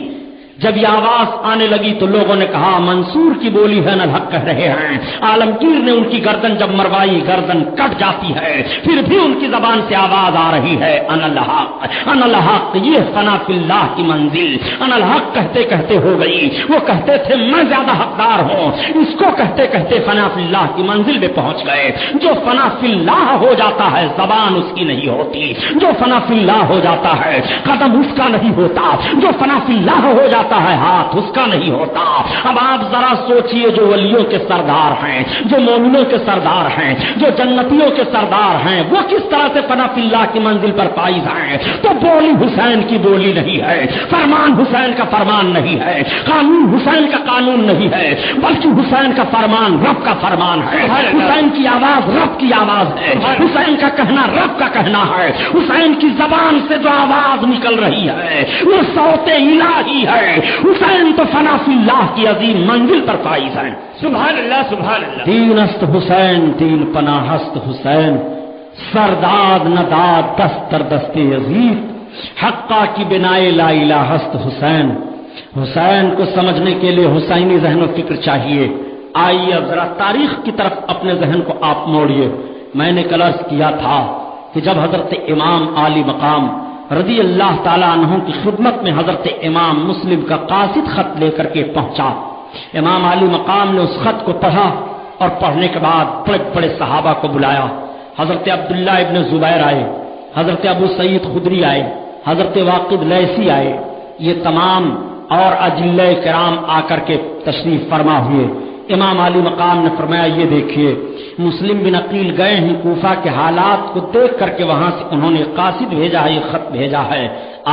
جب یہ آواز آنے لگی تو لوگوں نے کہا منصور کی بولی ہے، انا الحق کہہ رہے ہیں۔ عالمگیر نے ان کی گردن جب مروائی، گردن کٹ جاتی ہے، پھر بھی ان کی زبان سے آواز آ رہی ہے انا الحق، انا الحق۔ یہ فنا فی اللہ کی منزل انا الحق کہتے کہتے ہو گئی۔ وہ کہتے تھے میں زیادہ حقدار ہوں، اس کو کہتے کہتے فنا فی اللہ کی منزل میں پہنچ گئے۔ جو فنا فی اللہ ہو جاتا ہے زبان اس کی نہیں ہوتی، جو فنا فی اللہ ہو جاتا ہے قدم اس کا نہیں ہوتا، جو فنا فی اللہ ہو جاتا ہے ہاتھ اس کا نہیں ہوتا۔ اب آپ ذرا سوچئے، جو ولیوں کے سردار ہیں، جو مومنوں کے سردار ہیں، جو جنتیوں کے سردار ہیں، وہ کس طرح سے فنا فی اللہ کی منزل پر فائز ہیں۔ تو بولی حسین کی بولی نہیں ہے، فرمان حسین کا فرمان نہیں ہے، قانون حسین کا قانون نہیں ہے، بلکہ حسین کا فرمان رب کا فرمان ہے۔ حسین کی آواز رب کی آواز ہے، حسین کا کہنا رب کا کہنا ہے۔ حسین کی زبان سے جو آواز نکل رہی ہے وہ صوت الہی ہے۔ حسین تو فنا فی اللہ کی عظیم منزل پر فائز ہیں۔ سبحان اللہ سبحان اللہ۔ دین است حسین، دین پناہ است حسین، سرداد نداد دست در دست یزید، حقا کی بنائے لا الہ است حسین۔ حسین کو سمجھنے کے لیے حسینی ذہن و فکر چاہیے۔ آئیے اب ذرا تاریخ کی طرف اپنے ذہن کو آپ موڑیے۔ میں نے کل عرض کیا تھا کہ جب حضرت امام عالی مقام رضی اللہ تعالیٰ عنہ کی خدمت میں حضرت امام مسلم کا قاصد خط لے کر کے پہنچا۔ امام علی مقام نے اس خط کو پڑھا اور پڑھنے کے بعد بڑے بڑے صحابہ کو بلایا۔ حضرت عبداللہ ابن زبیر آئے، حضرت ابو سعید خدری آئے، حضرت واقد لیثی آئے، یہ تمام اور اجلہ کرام آ کر کے تشریف فرما ہوئے۔ امام علی مقام نے فرمایا یہ دیکھیے مسلم بن عقیل گئے ہیں کوفہ کے حالات کو دیکھ کر کے وہاں سے انہوں نے قاصد بھیجا ہے، یہ خط بھیجا ہے،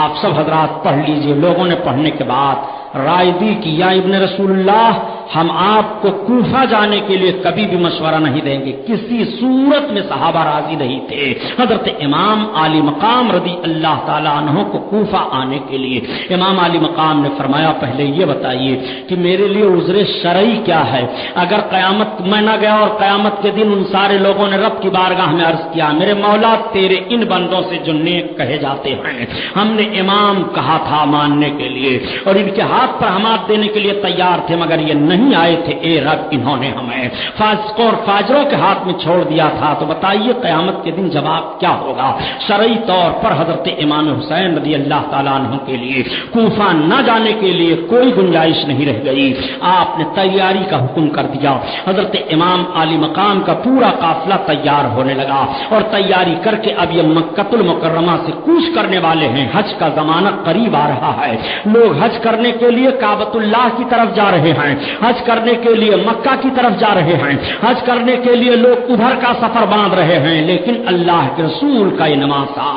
آپ سب حضرات پڑھ لیجئے۔ لوگوں نے پڑھنے کے بعد رائے دی کہ یا ابن رسول اللہ ہم آپ کو کوفہ جانے کے لیے کبھی بھی مشورہ نہیں دیں گے۔ کسی صورت میں صحابہ راضی نہیں تھے حضرت امام علی مقام رضی اللہ تعالیٰ عنہ کو کوفہ آنے کے لیے۔ امام علی مقام نے فرمایا پہلے یہ بتائیے کہ میرے لیے عذر شرعی کیا ہے؟ اگر قیامت میں نہ گیا اور قیامت کے دن ان سارے لوگوں نے رب کی بارگاہ میں عرض کیا میرے مولا تیرے ان بندوں سے جو نیک کہے جاتے ہیں ہم نے امام کہا تھا ماننے کے لیے اور ان کے ہاتھ پر ہمات دینے کے لیے تیار تھے مگر یہ نہیں آئے تھے، اے رب انہوں نے ہمیں فاسقوں اور فاجروں کے ہاتھ میں چھوڑ دیا تھا، تو بتائیے قیامت کے دن جواب کیا ہوگا؟ شرعی طور پر حضرت امام حسین رضی اللہ تعالیٰ عنہ کے لیے کوفہ نہ جانے کے لیے کوئی گنجائش نہیں رہ گئی۔ آپ نے تیاری کا حکم کر دیا۔ حضرت امام علی مقام کا پورا قافلہ تیار ہونے لگا اور تیاری کر کے اب یہ مکہ المکرمہ سے کوچ کرنے والے ہیں۔ حج کا زمانہ قریب آ رہا ہے، لوگ حج کرنے کے لیے کعبۃ اللہ کی طرف جا رہے ہیں، حج کرنے کے لیے مکہ کی طرف جا رہے ہیں، حج کرنے کے لیے لوگ ادھر کا سفر باندھ رہے ہیں، لیکن اللہ کے رسول کا یہ نماسا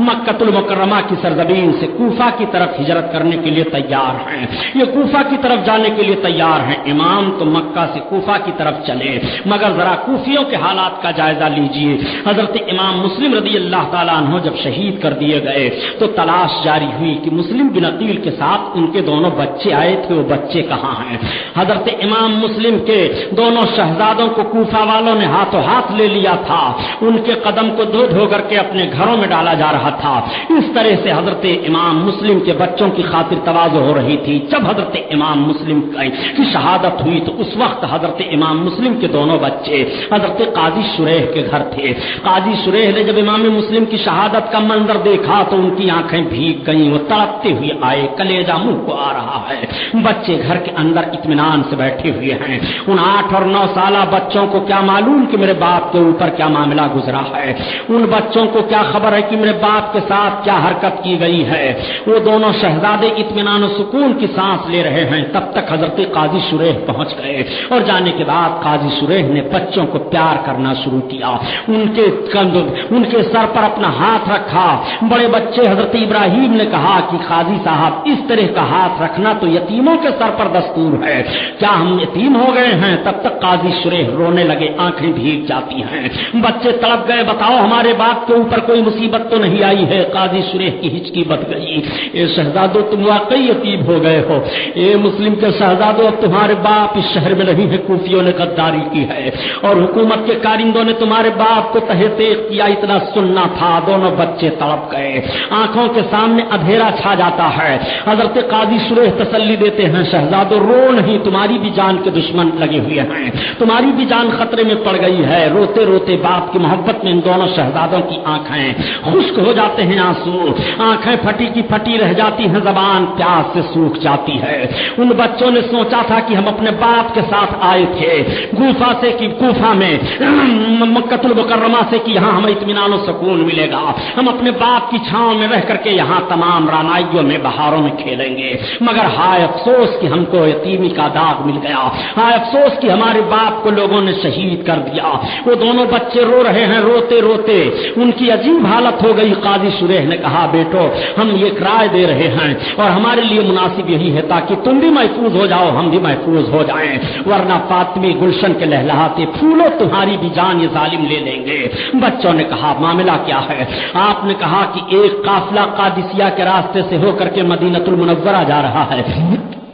مکہ المکرمہ کی سرزمین سے کوفہ کی طرف ہجرت کرنے کے لیے تیار ہیں، یہ کوفہ کی طرف جانے کے لیے تیار ہیں۔ امام تو مکہ سے کوفہ کی طرف چلے مگر ذرا کوفیوں کے حالات کا جائزہ لیجئے۔ حضرت امام مسلم رضی اللہ تعالیٰ عنہ جب شہید کر دیے گئے تو تلاش جاری ہوئی کہ مسلم بن عقیل کے ساتھ ان کے دونوں بچے آئے تھے، وہ بچے کہاں ہیں؟ حضرت امام مسلم کے دونوں شہزادوں کو کوفہ والوں نے ہاتھوں ہاتھ لے لیا تھا، ان کے قدم کو دھو دھو کر کے اپنے گھروں میں ڈالا جا رہا تھا۔ اس طرح سے حضرت امام مسلم کے بچوں کی خاطر تواضع ہو رہی تھی۔ جب حضرت امام مسلم کی شہادت ہوئی تو اس وقت حضرت امام مسلم کے دونوں بچے حضرت قاضی شریح کے گھر تھے۔ قاضی شریح نے جب امام مسلم کی شہادت کا منظر دیکھا تو ان کی آنکھیں بھیگ گئیں، وہ تڑپتے ہوئے آئے، کلیجہ منہ کو آ رہا ہے۔ بچے گھر کے اندر اطمینان سے بیٹھے ہوئے ہیں۔ ان 8 اور 9 سالہ بچوں کو کیا معلوم کہ میرے باپ کے اوپر کیا معاملہ گزرا ہے، ان بچوں کو کیا خبر ہے کہ میرے باپ کے ساتھ کیا حرکت کی گئی ہے۔ وہ دونوں شہزادے اطمینان و سکون کی سانس لے رہے ہیں، تب تک حضرت قاضی شریح پہنچ گئے اور جانے کے بعد قاضی شریح نے بچوں کو پیار کرنا شروع کیا، ان کے سر پر اپنا ہاتھ رکھا۔ بڑے بچے حضرت ابراہیم نے کہا کہ قاضی صاحب اس طرح کا ہاتھ رکھنا تو یتیموں کے سر پر دستور ہے، کیا ہم یتیم ہو گئے ہیں؟ تب تک قاضی شریح رونے لگے، آنکھیں بھیگ جاتی ہیں، بچے تڑپ گئے، بتاؤ ہمارے باپ کے اوپر کوئی مصیبت تو نہیں آئی ہے؟ قاضی شریح کی ہچکی بڑھ گئی، اے شہزادو تم واقعی یتیم ہو گئے ہو، اے مسلم کے شہزادو اب تمہارے باپ اس شہر میں نہیں ہے، کوفیوں نے غداری کی ہے اور حکومت کے کارندوں نے تمہارے باپ کو تہے تیغ کیا، اتنا سننا تھا۔ دونوں بچے تڑپ گئے، آنکھوں کے سامنے اندھیرا چھا جاتا ہے۔ حضرت قاضی شریح تسلی دیتے ہیں، شہزادو رو نہیں، تمہاری بھی جان کے دشمن لگے ہوئے ہیں، تمہاری بھی جان خطرے میں پڑ گئی ہے۔ روتے روتے باپ کی محبت میں ان دونوں شہزادوں کی آنکھیں خشک ہو جاتے ہیں، آنسو، آنکھیں پھٹی کی پھٹی رہ جاتی ہیں، زبان پیاس سے سوکھ جاتی ہے۔ ان بچوں نے سوچا تھا کہ ہم اپنے باپ کے ساتھ آئے تھے کوفہ میں مکہ المکرمہ سے کہ یہاں ہمیں اطمینان و سکون ملے گا، ہم اپنے باپ کی چھاؤں میں رہ کر کے یہاں تمام رانائیوں میں بہاروں میں کھیلیں گے، مگر ہائے افسوس کہ ہم کو یتیمی کا داغ مل گیا، ہائے افسوس کہ ہمارے باپ کو لوگوں نے شہید کر دیا۔ وہ دونوں بچے رو رہے ہیں، روتے روتے ان کی عجیب حالت ہو گئی۔ قاضی شریح نے کہا بیٹو ہم یہ رائے دے رہے ہیں اور ہمارے لیے مناسب یہی ہے تاکہ تم بھی محفوظ ہو جاؤ، ہم بھی محفوظ ہو جائیں، ورنہ فاطمی گلشن کے لہلہاتے پھولوں تمہاری بھی جان یہ ظالم لے لیں گے۔ بچوں نے کہا معاملہ کیا ہے؟ آپ نے کہا کہ ایک قافلہ قادسیہ کے راستے سے ہو کر کے مدینہ المنورہ جا رہا ہے،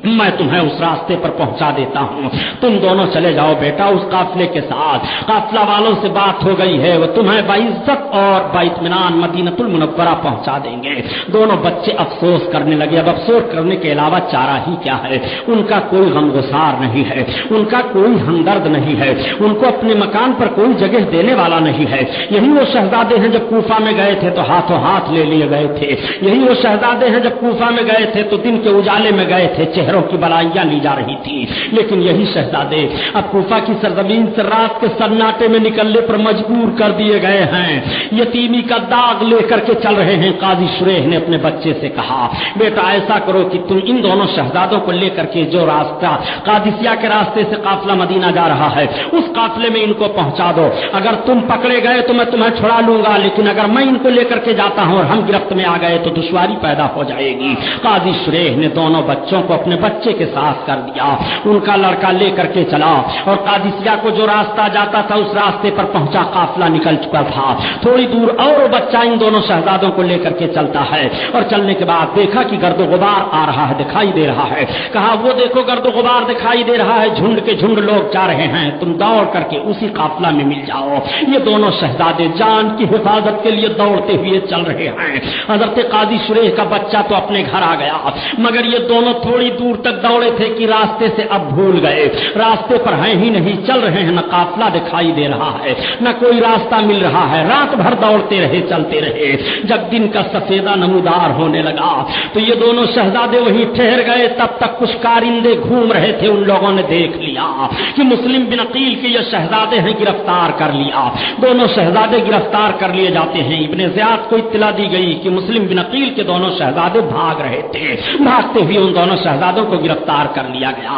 میں تمہیں اس راستے پر پہنچا دیتا ہوں، تم دونوں چلے جاؤ بیٹا اس قافلے کے ساتھ۔ قافلہ والوں سے بات ہو گئی ہے، وہ تمہیں باعزت اور بااطمینان مدینہ المنورہ پہنچا دیں گے۔ دونوں بچے افسوس کرنے لگے۔ اب افسوس کرنے کے علاوہ چارہ ہی کیا ہے؟ ان کا کوئی غم گسار نہیں ہے، ان کا کوئی ہمدرد نہیں ہے، ان کو اپنے مکان پر کوئی جگہ دینے والا نہیں ہے۔ یہی وہ شہزادے ہیں جب کوفہ میں گئے تھے تو ہاتھوں ہاتھ لے لیے گئے تھے، یہی وہ شہزادے ہیں جب کوفہ میں گئے تھے تو دن کے اجالے میں گئے تھے، چہروں کی بلائیاں لی جا رہی تھی۔ لیکن یہی شہزادے اب کوفہ کی سرزمین سے رات کے سناٹے میں نکلنے پر مجبور کر دیے گئے ہیں، یتیمی کا داغ لے کر کے چل رہے ہیں۔ قاضی شریح نے اپنے بچے سے کہا بیٹا ایسا کرو کہ تم ان دونوں شہزادوں کو لے کر کے جو راستہ قادسیہ کے راستے سے قافلہ مدینہ جا رہا ہے اس قافلے میں ان کو پہنچا دو۔ اگر تم پکڑے گئے تو میں تمہیں چھڑا لوں گا، لیکن اگر میں ان کو لے کر کے جاتا ہوں اور ہم گرفت میں آ گئے تو دشواری پیدا ہو جائے گی۔ قاضی شریح نے دونوں بچوں کو اپنے بچے کے ساتھ کر دیا، ان کا لڑکا لے کر کے چلا اور قادسیہ کو جو راستہ جاتا تھا اس راستے پر پہنچا۔ قافلہ نکل چکا تھا، تھوڑی دور اور وہ بچہ ان دونوں شہزادوں کو لے کر کے چلتا ہے اور چلنے کے بعد دیکھا کہ گرد و غبار آ رہا ہے، دکھائی دے رہا ہے۔ کہا وہ دیکھو گرد و غبار دکھائی دے رہا ہے، جھنڈ کے جھنڈ لوگ جا رہے ہیں، تم دوڑ کر کے اسی قافلہ میں مل جاؤ۔ یہ دونوں شہزادے جان کی حفاظت کے لیے دوڑتے ہوئے چل رہے ہیں۔ حضرت قاضی شریح کا بچہ تو اپنے گھر آ گیا، مگر یہ دونوں تھوڑی دور تک دوڑے تھے کہ راستے سے اب بھول گئے، راستے پر ہیں ہی نہیں، چل رہے ہیں، نہ قافلہ دکھائی دے رہا ہے نہ کوئی راستہ مل رہا ہے۔ رات بھر دوڑتے رہے، چلتے رہے، جب دن کا سفیدہ نمودار ہونے لگا تو یہ دونوں شہزادے وہیں ٹھہر گئے۔ تب تک کچھ کارندے گھوم رہے تھے، ان لوگوں نے دیکھ لیا کہ مسلم بن عقیل کے یہ شہزادے ہیں، گرفتار کر لیا۔ دونوں شہزادے گرفتار کر لیے جاتے ہیں۔ ابن زیاد کو اطلاع دی گئی کہ مسلم بن عقیل کے دونوں شہزادے بھاگ رہے تھے، بھاگتے ہوئے ان دونوں شہزادوں کو گرفتار کر لیا گیا،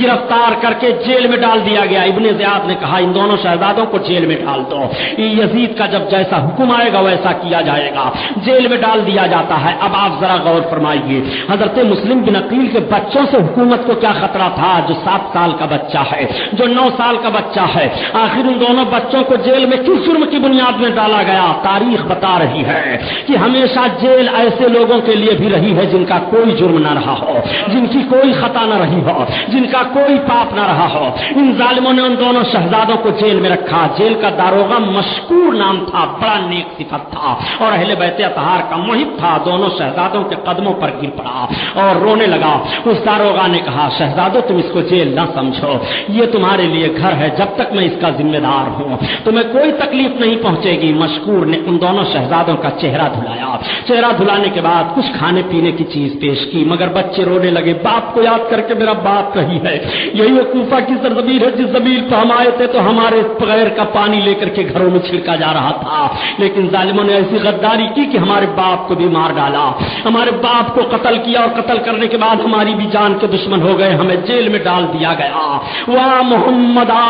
گرفتار کر کے جیل میں ڈال دیا گیا۔ ابن زیاد نے کہا ان دونوں شہزادوں کو جیل میں ڈال دو، یزید کا جب جیسا حکم آئے گا ویسا کیا جائے گا۔ جیل میں ڈال دیا جاتا ہے۔ اب آپ ذرا غور فرمائیے، حضرت مسلم بن عقیل کے بچوں سے حکومت کو کیا خطرہ تھا؟ جو 7 سال کا بچہ ہے، جو 9 سال کا بچہ ہے، آخر ان دونوں بچوں کو جیل میں کس جرم کی بنیاد میں ڈالا گیا؟ تاریخ بتا رہی ہے کہ ہمیشہ جیل ایسے لوگوں کے لیے بھی رہی ہے جن کا کوئی جرم نہ رہا ہو، جن کی کوئی خطا نہ رہی ہو، جن کا کوئی پاپ نہ رہا ہو۔ ان ظالموں نے ان دونوں شہزادوں کو جیل میں رکھا۔ جیل کا داروغہ مشکور نام تھا، بڑا نیک صفت تھا اور اہل بیت اطہار کا محب تھا۔ دونوں شہزادوں کے قدموں پر گر پڑا اور رونے لگا۔ اس داروغہ نے کہا شہزادوں تم اس کو جیل نہ سمجھو، یہ تمہارے لیے گھر ہے، جب تک میں اس کا ذمہ دار ہوں تمہیں کوئی تکلیف نہیں پہنچے گی۔ مشکور نے ان دونوں شہزادوں کا چہرہ دھلایا، چہرہ دھلانے کے بعد کچھ کھانے پینے کی چیز پیش کی، مگر بچے رونے لگے۔ باپ کو یاد کر کے میرا باپ رہی ہے، یہی وہ کوفہ کی سرزمین ہے جس زمین پر ہم آئے تھے تو ہمارے بغیر کا پانی لے کر کے گھروں میں چھڑکا جا رہا تھا، لیکن ظالموں نے ایسی غداری کی کہ ہمارے باپ کو بھی مار ڈالا، ہمارے باپ کو قتل کیا اور قتل کرنے کے بعد ہماری بھی جان کے دشمن ہو گئے، ہمیں جیل میں ڈال دیا گیا۔ واہ محمدہ،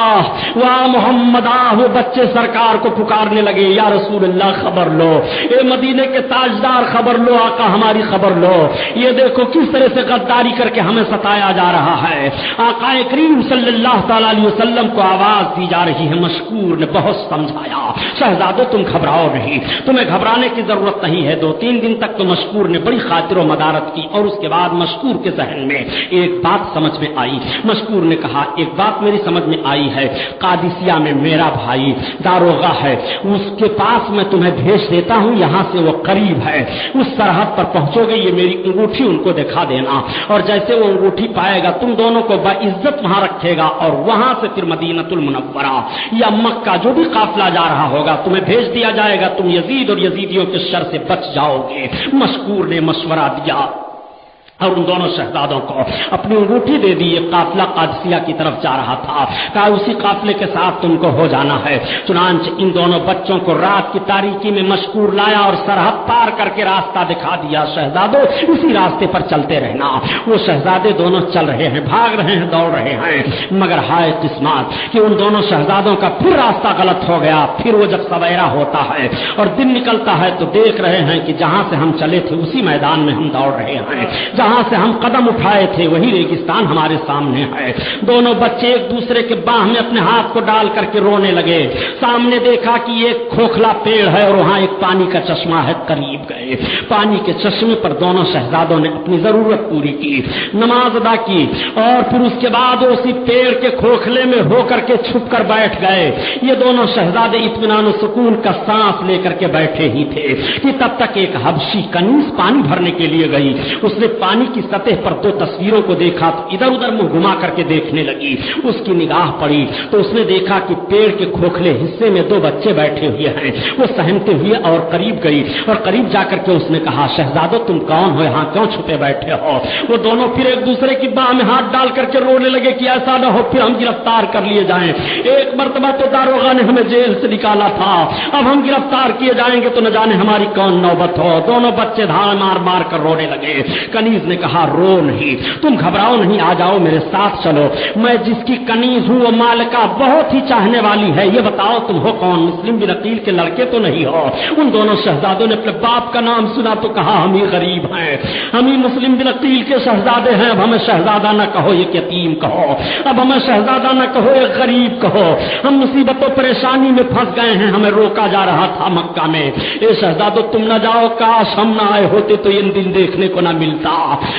واہ محمدہ، وہ بچے سرکار کو پکارنے لگے یا رسول اللہ خبر لو، اے مدینے کے تاجدار خبر لو، آقا ہماری خبر لو، یہ دیکھو کس طرح سے غداری کر کے ہمیں ستایا جا رہا ہے۔ آقا کریم صلی اللہ تعالی علیہ وسلم کو آواز دی جا رہی ہے۔ مشکور نے بہت سمجھایا شہزادو تم گھبراؤ نہیں، تمہیں گھبرانے کی ضرورت نہیں ہے۔ 2-3 دن تک تو مشکور نے بڑی خاطر و مدارت کی اور اس کے بعد مشکور کے ذہن میں ایک بات سمجھ میں آئی۔ مشکور نے کہا ایک بات میری سمجھ میں آئی ہے، قادسیہ میں میرا بھائی داروغہ ہے، اس کے پاس میں تمہیں بھیج دیتا ہوں، یہاں سے وہ قریب ہے، اس سرحد پر پہنچو گے، یہ میری انگوٹھی ان کو دکھا دینا، اور جیسے وہ انگوٹھی پائے گا تم دونوں کو باعزت وہاں رکھے گا، اور وہاں سے پھر مدینہ المنورہ یا مکہ جو بھی قافلہ جا رہا ہوگا تمہیں بھیج دیا جائے گا، تم یزید اور یزیدیوں کے شر سے بچ جاؤ گے۔ مشکور نے مشورہ دیا اور ان دونوں شہزادوں کو اپنی انگوٹھی دے دی۔ یہ قافلہ قادسیہ کی طرف جا رہا تھا، کہا اسی قافلے کے ساتھ تم کو ہو جانا ہے۔ چنانچہ ان دونوں بچوں کو رات کی تاریکی میں مشکور لایا اور سرحد پار کر کے راستہ دکھا دیا، شہزادوں اسی راستے پر چلتے رہنا۔ وہ شہزادے دونوں چل رہے ہیں، بھاگ رہے ہیں، دوڑ رہے ہیں، مگر ہائے قسمت کہ ان دونوں شہزادوں کا پھر راستہ غلط ہو گیا۔ پھر وہ جب سویرا ہوتا ہے اور دن نکلتا ہے تو دیکھ رہے ہیں کہ جہاں سے ہم چلے تھے اسی میدان میں ہم دوڑ رہے ہیں، جہاں جہاں سے ہم قدم اٹھائے تھے وہی ریگستان ہمارے سامنے ہے۔ دونوں بچے ایک دوسرے کے باہ میں اپنے ہاتھ کو ڈال کر کے رونے لگے۔ سامنے دیکھا کہ ایک کھوکھلا پیڑ ہے اور وہاں ایک پانی کا چشمہ ہے، قریب گئے۔ پانی کے چشمے پر دونوں شہزادوں نے اپنی ضرورت پوری کی، نماز ادا کی، اور پھر اس کے بعد اسی پیڑ کے کھوکھلے میں ہو کر کے چھپ کر بیٹھ گئے۔ یہ دونوں شہزادے اطمینان و سکون کا سانس لے کر کے بیٹھے ہی تھے کہ تب تک ایک حبشی کنیز پانی بھرنے کے لیے گئی۔ اس نے پانی کی سطح پر دو تصویروں کو دیکھا تو ادھر ادھر منہ گھما کر کے دیکھنے لگی۔ اس کی نگاہ پڑی تو اس نے دیکھا کہ پیڑ کے کھوکھلے حصے میں دو بچے بیٹھے ہوئے ہیں۔ وہ سہمتے ہوئے اور قریب گئی اور قریب جا کر کے اس نے کہا، شہزادو تم کون ہو، یہاں کیوں چھپے بیٹھے ہو؟ وہ دونوں پھر ایک دوسرے کی باہ میں ہاتھ ڈال کر کے رونے لگے کہ ایسا نہ ہو پھر ہم گرفتار کر لیے جائیں۔ ایک مرتبہ تو داروغہ نے ہمیں جیل سے نکالا تھا، اب ہم گرفتار کیے جائیں گے تو نہ جانے ہماری کون نوبت ہو۔ دونوں بچے دھاڑ مار مار کر رونے لگے۔ کنیز نے کہا، رو نہیں، تم گھبراؤ نہیں، آ جاؤ میرے ساتھ چلو۔ میں جس کی کنیز ہوں وہ مالکہ بہت ہی چاہنے والی ہے، یہ بتاؤ تم ہو کون؟ مسلم بن عقیل کے لڑکے تو نہیں ہو؟ ان دونوں شہزادوں نے اپنے باپ کا نام سنا تو کہا، ہم ہی غریب ہیں، ہم ہی مسلم بن عقیل کے شہزادے ہیں، اب ہمیں شہزادہ نہ کہو، یہ یتیم کہو، اب ہمیں شہزادہ نہ کہو، یہ غریب کہو، ہم مصیبت و پریشانی میں پھنس گئے ہیں، ہمیں روکا جا رہا تھا مکہ میں۔ اے شہزادو تم نہ جاؤ، کاش ہم نہ آئے ہوتے تو یہ دن دیکھنے کو نہ ملتا،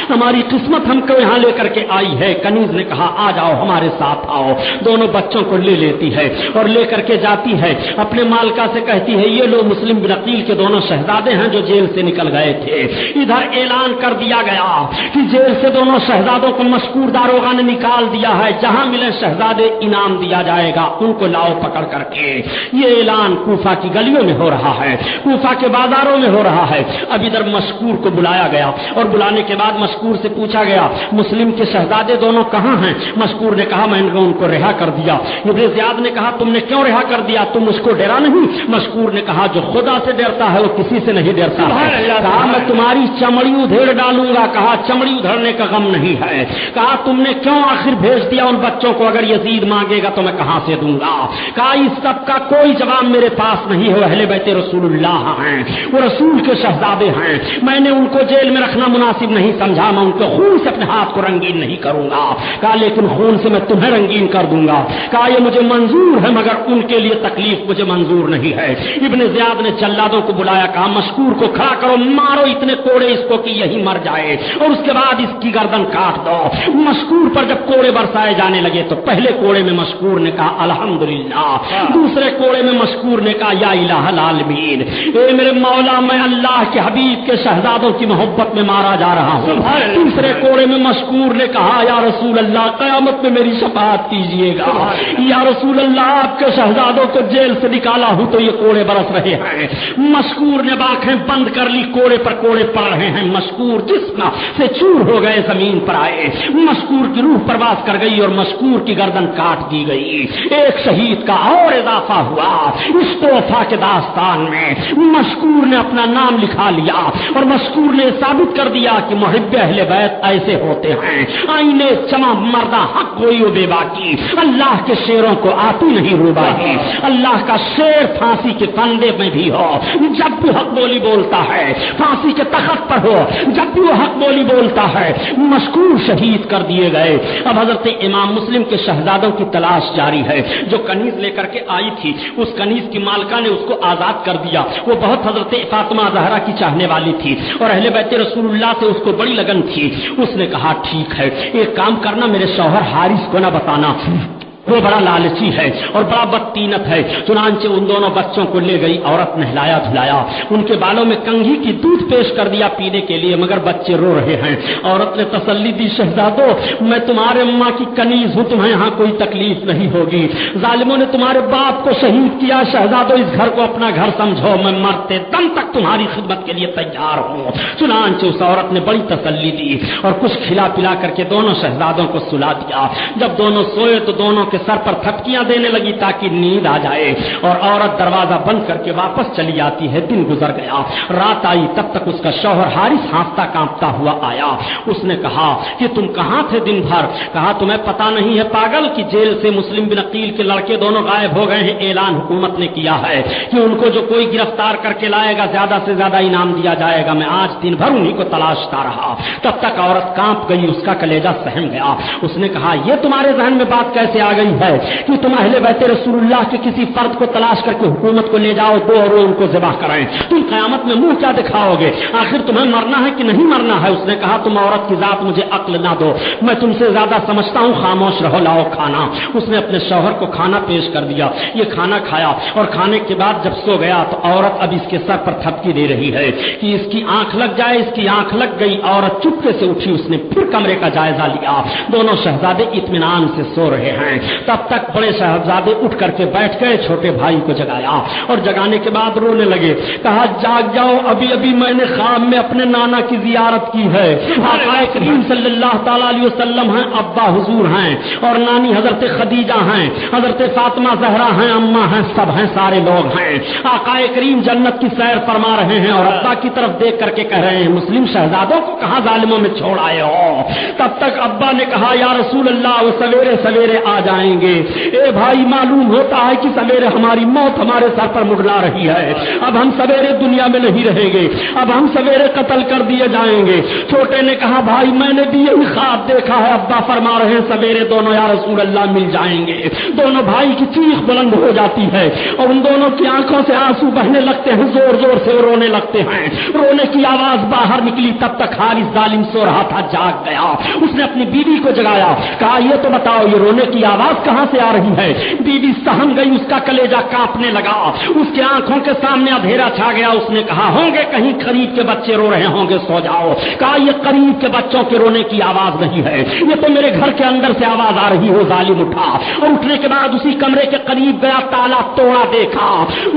ہماری قسمت ہم کو یہاں لے کر کے آئی ہے۔ کنیز نے کہا، آ جاؤ ہمارے ساتھ آؤ۔ دونوں بچوں کو لے لیتی ہے اور لے کر کے جاتی ہے، اپنے مالکہ سے کہتی ہے، یہ لو مسلم بن عقیل کے دونوں شہزادے ہیں جو جیل سے نکل گئے تھے۔ ادھر اعلان کر دیا گیا کہ جیل سے دونوں شہزادوں کو مشکور داروغہ نے نکال دیا ہے، جہاں ملے شہزادے انعام دیا جائے گا، ان کو لاؤ پکڑ کر کے۔ یہ اعلان کوفہ کی گلیوں میں ہو رہا ہے، کوفہ کے بازاروں میں ہو رہا ہے۔ اب ادھر مشکور کو بلایا گیا اور بلانے کے بعد مشکور سے پوچھا گیا، مسلم کے شہزادے دونوں کہاں ہیں؟ مشکور نے کہا، میں نے ان کو رہا کر دیا۔ ابن زیاد نے کہا، تم نے کیوں رہا کر دیا؟ تم اس کو ڈرا نہیں؟ مشکور نے کہا، جو خدا سے ڈرتا ہے وہ کسی سے نہیں ڈرتا ہے۔ کہا، میں تمہاری چمڑی ادھیڑ ڈالوں گا۔ کہا، چمڑی ادھڑنے کا غم نہیں ہے۔ کہا، تم نے کیوں آخر بھیج دیا ان بچوں کو؟ اگر یزید مانگے گا تو میں کہاں سے دوں گا؟ کہا، اس سب کا کوئی جواب میرے پاس نہیں ہے، وہ اہل بیت رسول اللہ ہیں، وہ رسول کے شہزادے ہیں، میں نے ان کو جیل میں رکھنا مناسب نہیں سمجھا، میں ان کے خون سے اپنے ہاتھ کو رنگین نہیں کروں گا۔ کہا، لیکن خون سے میں تمہیں رنگین کر دوں گا۔ کہا، یہ مجھے منظور ہے مگر ان کے لیے تکلیف مجھے منظور نہیں ہے۔ ابن زیاد نے جلادوں کو بلایا، کہا، مشکور کو کھڑا کرو، مارو اتنے کوڑے اس کو کہ یہی مر جائے، اور اس کے بعد اس کی گردن کاٹ دو۔ مشکور پر جب کوڑے برسائے جانے لگے تو پہلے کوڑے میں مشکور نے کہا، الحمدللہ، دوسرے کوڑے میں مشکور نے کہا، یا الہ العالمین، اے میرے مولا، میں اللہ کے حبیب کے شہزادوں کی محبت میں مارا جا رہا ہوں۔ تیسرے کوڑے میں مشکور نے کہا، یا رسول اللہ، قیامت میں میری شفاعت کیجیے گا، یا رسول اللہ، آپ کے شہزادوں کو جیل سے نکالا ہوں تو یہ کوڑے برس رہے ہیں۔ مشکور نے آنکھیں بند کر لی، کوڑے پر کوڑے پڑ رہے ہیں، مشکور جسم سے چور ہو گئے، زمین پر آئے، مشکور کی روح پرواز کر گئی اور مشکور کی گردن کاٹ دی گئی۔ ایک شہید کا اور اضافہ ہوا اس توفہ کے داستان میں، مشکور نے اپنا نام لکھا لیا اور مشکور نے ثابت کر دیا کہ محب اہل بیت ایسے ہوتے ہیں، آئینے چمہ مردہ حق گوئی و بے باکی، اللہ کے شیروں کو آتی نہیں روباہی، اللہ کا شیر پھانسی کے پھندے میں بھی ہو جب بھی حق بولی بولتا ہے، پھانسی کے تخت پر ہو جب بھی وہ حق بولی بولتا ہے۔ مشکور شہید کر دیے گئے۔ اب حضرت امام مسلم کے شہزادوں کی تلاش جاری ہے۔ جو کنیز لے کر کے آئی تھی اس کنیز کی مالکہ نے اس کو آزاد کر دیا، وہ بہت حضرت فاطمہ زہرا کی چاہنے والی تھی اور اہل بیت رسول اللہ سے اس کو بڑی لگن تھی۔ اس نے کہا، ٹھیک ہے، ایک کام کرنا، میرے شوہر حارث کو نہ بتانا، وہ بڑا لالچی ہے اور بڑا بدتینت ہے۔ چنانچہ ان دونوں بچوں کو لے گئی، عورت نہلایا دھلایا، ان کے بالوں میں کنگھی کی دودھ پیش کر دیا پینے کے لیے، مگر بچے رو رہے ہیں۔ عورت نے تسلی دی، شہزادو، میں تمہارے ماں کی کنیز ہوں، تمہیں یہاں کوئی تکلیف نہیں ہوگی۔ ظالموں نے تمہارے باپ کو شہید کیا، شہزادو اس گھر کو اپنا گھر سمجھو، میں مرتے دم تک تمہاری خدمت کے لیے تیار ہوں۔ چنانچہ اس عورت نے بڑی تسلی دی اور کچھ کھلا پلا کر کے دونوں شہزادوں کو سلا دیا۔ جب دونوں سوئے تو دونوں کے سر پر تھپکیاں دینے لگی تاکہ نیند آ جائے، اور عورت دروازہ بند کر کے واپس چلی آتی ہے۔ دن گزر گیا، رات آئی، تب تک اس کا شوہر حارث ہانفتا کانپتا ہوا آیا۔ اس نے کہا کہ تم کہاں تھے دن بھر؟ کہا تمہیں پتا نہیں ہے پاگل کہ جیل سے مسلم بن عقیل کے لڑکے دونوں غائب ہو گئے ہیں۔ اعلان حکومت نے کیا ہے کہ ان کو جو کوئی گرفتار کر کے لائے گا زیادہ سے زیادہ انعام دیا جائے گا۔ میں آج دن بھر انہیں کو تلاشتا رہا۔ تب تک عورت کانپ گئی، اس کا کلیجہ سہم گیا۔ اس نے کہا یہ تمہارے ذہن میں بات کیسے آ گئی ہے کہ تم اہل بیت رسول اللہ کے کسی فرد کو تلاش کر کے حکومت کو لے جاؤ، دو اور ان کو ذبح کرائیں؟ تم قیامت میں منہ کیا دکھاؤ گے؟ آخر تمہیں مرنا ہے کہ نہیں مرنا ہے؟ اس نے کہا تم عورت کی ذات مجھے عقل نہ دو، میں تم سے زیادہ سمجھتا ہوں، خاموش رہو، لاؤ کھانا۔ اس نے اپنے شوہر کو کھانا پیش کر دیا، یہ کھانا کھایا، اور کھانے کے بعد جب سو گیا تو عورت اب اس کے سر پر تھپکی دے رہی ہے کہ اس کی آنکھ لگ جائے۔ اس کی آنکھ لگ گئی، عورت چپکے سے اٹھی، اس نے پھر کمرے کا جائزہ لیا۔ دونوں شہزادے اطمینان سے سو رہے ہیں۔ تب تک بڑے شہزادے اٹھ کر کے بیٹھ گئے، چھوٹے بھائی کو جگایا اور جگانے کے بعد رونے لگے۔ کہا جاگ جاؤ، ابھی ابھی میں نے خواب میں اپنے نانا کی زیارت کی ہے۔ آقا کریم صلی اللہ تعالی علیہ وسلم ہیں، ابا حضور ہیں، اور نانی حضرت خدیجہ ہیں، حضرت فاطمہ زہرا ہیں، اماں ہیں، سب ہیں، سارے لوگ ہیں۔ آقا کریم جنت کی سیر فرما رہے ہیں اور ابا کی طرف دیکھ کر کے کہہ رہے ہیں مسلم شہزادوں کو کہاں ظالموں میں چھوڑ آئے ہو؟ تب تک ابا نے کہا یا رسول اللہ وہ سویرے سویرے آ جائیں گے۔ اے بھائی معلوم ہوتا ہے کہ سویرے ہماری موت ہمارے سر پر منڈلا رہی ہے، اب ہم سویرے دنیا میں نہیں رہیں گے، اب ہم سویرے قتل کر دیے جائیں گے۔ چھوٹے نے کہا بھائی میں نے بھی یہی خواب دیکھا ہے، ابا فرما رہے ہیں سویرے دونوں یا رسول اللہ مل جائیں گے۔ دونوں بھائی کی چیخ بلند ہو جاتی ہے اور ان دونوں کی آنکھوں سے آنسو بہنے لگتے ہیں، زور زور سے رونے لگتے ہیں۔ رونے کی آواز باہر نکلی، تب تک حارث ظالم سو رہا تھا، جاگ گیا۔ اس نے اپنی بیوی کو جگایا، کہا یہ تو بتاؤ یہ رونے کی آواز کہاں سے آ رہی ہے؟ بیوی سہم گئی، اس کا کلیجہ کانپنے لگا، اس کی آنکھوں کے سامنے اندھیرا چھا گیا۔ اس نے کہا ہوں گے کہیں قریب کے بچے رو رہے ہوں گے، سو جاؤ۔ کہا یہ قریب کے بچوں کے رونے کی آواز نہیں ہے، یہ تو میرے گھر کے اندر سے آواز آ رہی ہو۔ ظالم اٹھا اور اٹھنے کے بعد اسی کمرے کے قریب گیا، تالا توڑا، دیکھا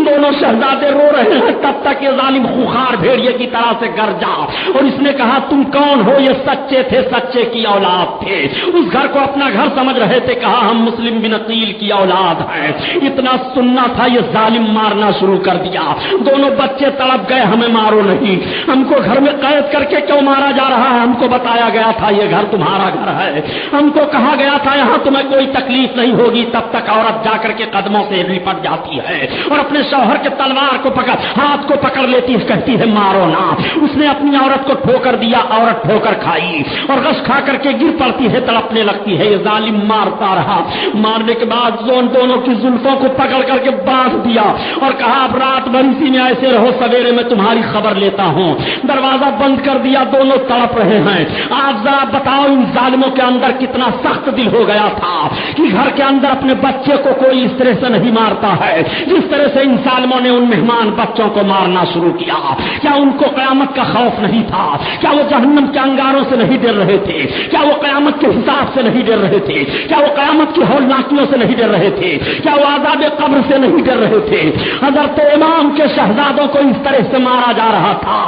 دونوں شہزادے رو رہے ہیں۔ تب تک یہ ظالم خوخار بھیڑیے کی طرح سے گرجا اور اس نے کہا تم کون ہو؟ یہ سچے تھے، سچے کی اولاد تھے، اس گھر کو اپنا گھر سمجھ رہے تھے۔ کہا ہم مسلم بن عقیل کی اولاد ہیں۔ اتنا سننا تھا، یہ ظالم مارنا شروع کر دیا۔ دونوں بچے تڑپ گئے، ہمیں مارو نہیں، ہم کو گھر میں قید کر کے کیوں مارا جا رہا ہے؟ ہم کو بتایا گیا تھا یہ گھر تمہارا گھر ہے، ہم کو کہا گیا تھا یہاں تمہیں کوئی تکلیف نہیں ہوگی۔ تب تک عورت جا کر کے قدموں سے لپٹ جاتی ہے اور اپنے شوہر کے تلوار کو پکڑ، ہاتھ کو پکڑ لیتی ہے، کہتی ہے مارو نہ۔ اس نے اپنی عورت کو ٹھوکر دیا، عورت ٹھوکر کھائی اور غش کھا کر کے گر پڑتی ہے، تڑپنے لگتی ہے۔ یہ ظالم مارتا رہا، مارنے کے بعد دونوں کی زلفوں کو پکڑ کر کے باندھ دیا اور کہا اب رات بھر اسی میں ایسے رہو، سویرے میں تمہاری خبر لیتا ہوں۔ دروازہ بند کر دیا، دونوں تڑپ رہے ہیں۔ آپ ذرا بتاؤ ان ظالموں کے اندر کتنا سخت دل ہو گیا تھا کہ گھر کے اندر اپنے بچے کو کوئی اس طرح سے نہیں مارتا ہے جس طرح سے ان ظالموں نے ان مہمان بچوں کو مارنا شروع کیا۔ کیا ان کو قیامت کا خوف نہیں تھا؟ کیا وہ جہنم کے انگاروں سے نہیں ڈر رہے تھے؟ کیا وہ قیامت کے حساب سے نہیں ڈر رہے تھے؟ کیا وہ قیامت کی ہولناکیوں سے نہیں ڈر رہے تھے؟ کیا وہ عذاب قبر سے نہیں ڈر رہے تھے؟ حضرت امام کے شہزادوں کو اس طرح سے مارا جا رہا تھا۔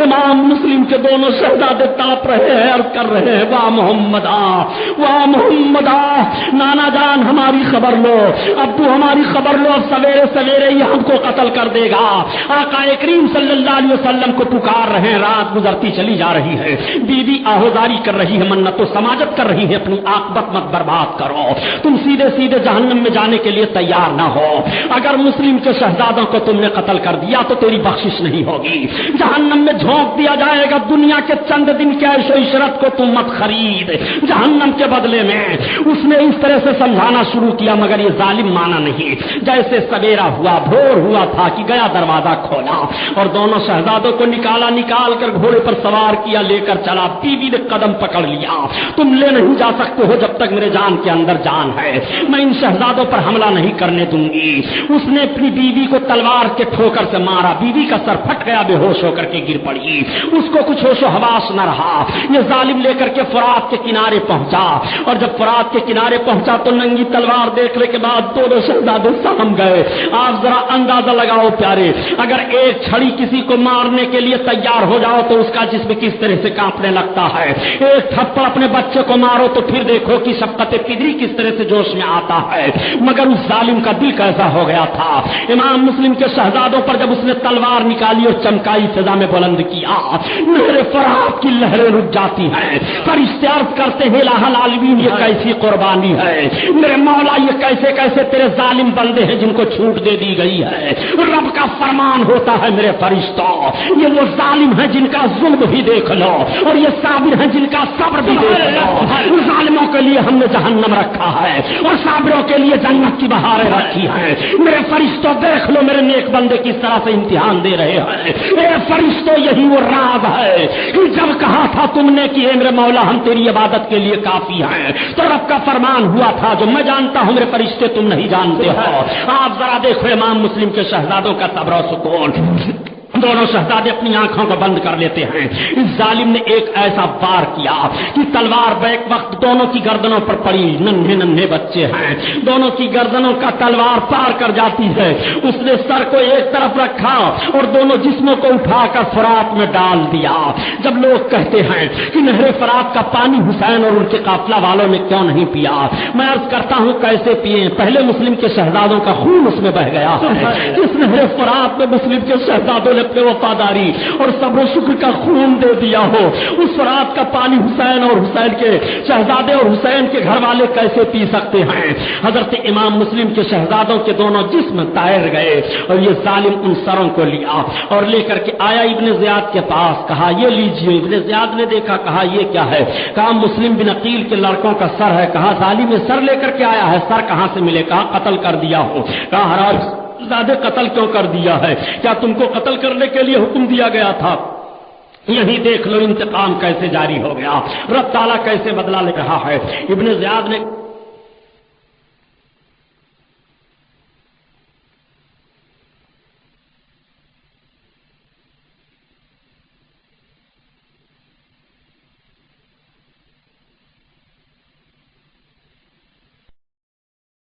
امام مسلم کے دونوں شہزادے تڑپ رہے ہیں اور کر رہے ہیں واہ محمدہ، واہ محمدہ، نانا جان ہماری خبر لو، ابو ہماری خبر لو، اب سویرے سویرے یہ ہم کو قتل کر دے گا۔ آقا کریم صلی اللہ علیہ وسلم کو پکار رہے ہیں، رات گزرتی چلی جا رہی ہے، بیوی آہوزاری کر رہی ہے، منت و سماجت کر رہی ہے، اپنی عاقبت مت برباد کرو، تم سیدھے سیدھے جہنم میں جانے کے لیے تیار نہ ہو، اگر مسلم کے شہزادوں کو تم نے قتل کر دیا تو تیری بخشش نہیں ہوگی، جہنم میں جھونک دیا جائے گا، دنیا کے چند دن کے عیش و عشرت کو تم مت خرید جہنم کے بدلے میں۔ اس نے اس طرح سے سمجھانا شروع کیا مگر یہ ظالم مانا نہیں۔ جیسے سویرا ہوا، بھور ہوا تھا کہ گیا دروازہ کھولا اور دونوں شہزادوں کو نکال کر گھوڑے پر سوار کیا، لے کر چلا۔ بیوی نے قدم پکڑ لیا، تم لے نہیں جا سکتے ہو جب تک میرے جان کے اندر جان ہے، میں ان شہزادوں پر حملہ نہیں کرنے دوں گی۔ اس نے اپنی بیوی کو تلوار کے ٹھوکر سے مارا، بیوی کا سر پھٹ گیا، بے ہوش ہو کر کے گر پڑی، اس کو کچھ ہوش و حواس نہ رہا۔ یہ ظالم لے کر کے فرات کے کنارے پہنچا اور جب فرات کے کنارے پہنچا تو ننگی تلوار دیکھنے کے بعد دونوں شہزادے سہم گئے۔ آپ ذرا اندازہ لگاؤ پیارے، اگر ایک چھڑی کسی کو مارنے کے لیے تیار ہو جاؤ تو اس کا جسم کس طرح سے کانپنے لگتا ہے، ایک تھپڑ اپنے بچے کو مارو تو پھر دیکھو کہ شفقت پدری کس طرح سے جوش میں آتا ہے، مگر اس ظالم کا دل کیسا ہو گیا تھا۔ امام مسلم کے شہزادوں پر جب اس نے تلوار نکالی اور چمکائی، فضا میں بلند کیا، نہر فرات کی لہریں رک جاتی ہیں، فرشتے عرض کرتے ہیں الہ العالمین یہ کیسی قربانی ہے، میرے مولا یہ کیسے کیسے تیرے ظالم بندے ہیں جن کو چھوٹ دے دی گئی ہے۔ رب کا فرمان ہوتا ہے میرے فرشتوں، یہ وہ ظالم ہیں جن کا ظلم بھی دیکھ لو اور یہ صابر ہیں جن کا صبر بھی دیکھ لو۔ ظالموں کے لیے ہم نے جہنم رکھا ہے اور صابروں کے لیے جنت کی بہاریں رکھی ہیں۔ میرے فرشتوں دیکھ لو میرے نیک بندے کس طرح سے امتحان دے رہے ہیں۔ میرے فرشتوں یہی وہ راز ہے کہ جب کہا تھا تم نے کہ اے میرے مولا ہم تیری عبادت کے لیے کافی ہیں، تو رب کا فرمان ہوا تھا جو میں جانتا ہوں میرے فرشتے تم نہیں جانتے ہو۔ آپ ذرا دیکھو امام مسلم کے شہزادوں کا صبر و سکون۔ دونوں شہزادے اپنی آنکھوں کو بند کر لیتے ہیں۔ اس ظالم نے ایک ایسا وار کیا کہ تلوار بیک وقت دونوں کی گردنوں پر پڑی، ننھے ننھے بچے ہیں، دونوں کی گردنوں کا تلوار پار کر جاتی ہے۔ اس نے سر کو ایک طرف رکھا اور دونوں جسموں کو اٹھا کر فرات میں ڈال دیا۔ جب لوگ کہتے ہیں کہ نہر فرات کا پانی حسین اور ان کے قافلہ والوں نے کیوں نہیں پیا، میں عرض کرتا ہوں کیسے پیے؟ پہلے مسلم کے شہزادوں کا خون اس میں بہ گیا ہے۔ اس نہر فرات میں مسلم کے شہزادوں نے اپنے وفاداری اور صبر و شکر کا خون دے دیا ہو، اس فرات کا پانی حسین اور حسین کے شہزادے اور حسین کے گھر والے کیسے پی سکتے ہیں؟ حضرت امام مسلم کے شہزادوں کے دونوں جسم تیر گئے اور یہ ظالم ان سروں کو لیا اور لے کر کے آیا ابن زیاد کے پاس، کہا یہ لیجیے۔ ابن زیاد نے دیکھا، کہا یہ کیا ہے؟ کہا مسلم بن عقیل کے لڑکوں کا سر ہے۔ کہا ظالم یہ سر لے کر کے آیا ہے، سر کہاں سے ملے؟ کہا قتل کر دیا ہو۔ کہا حراج زیادہ قتل کیوں کر دیا ہے؟ کیا تم کو قتل کرنے کے لیے حکم دیا گیا تھا؟ یہی دیکھ لو انتقام کیسے جاری ہو گیا، رب تعالیٰ کیسے بدلہ لے رہا ہے۔ ابن زیاد نے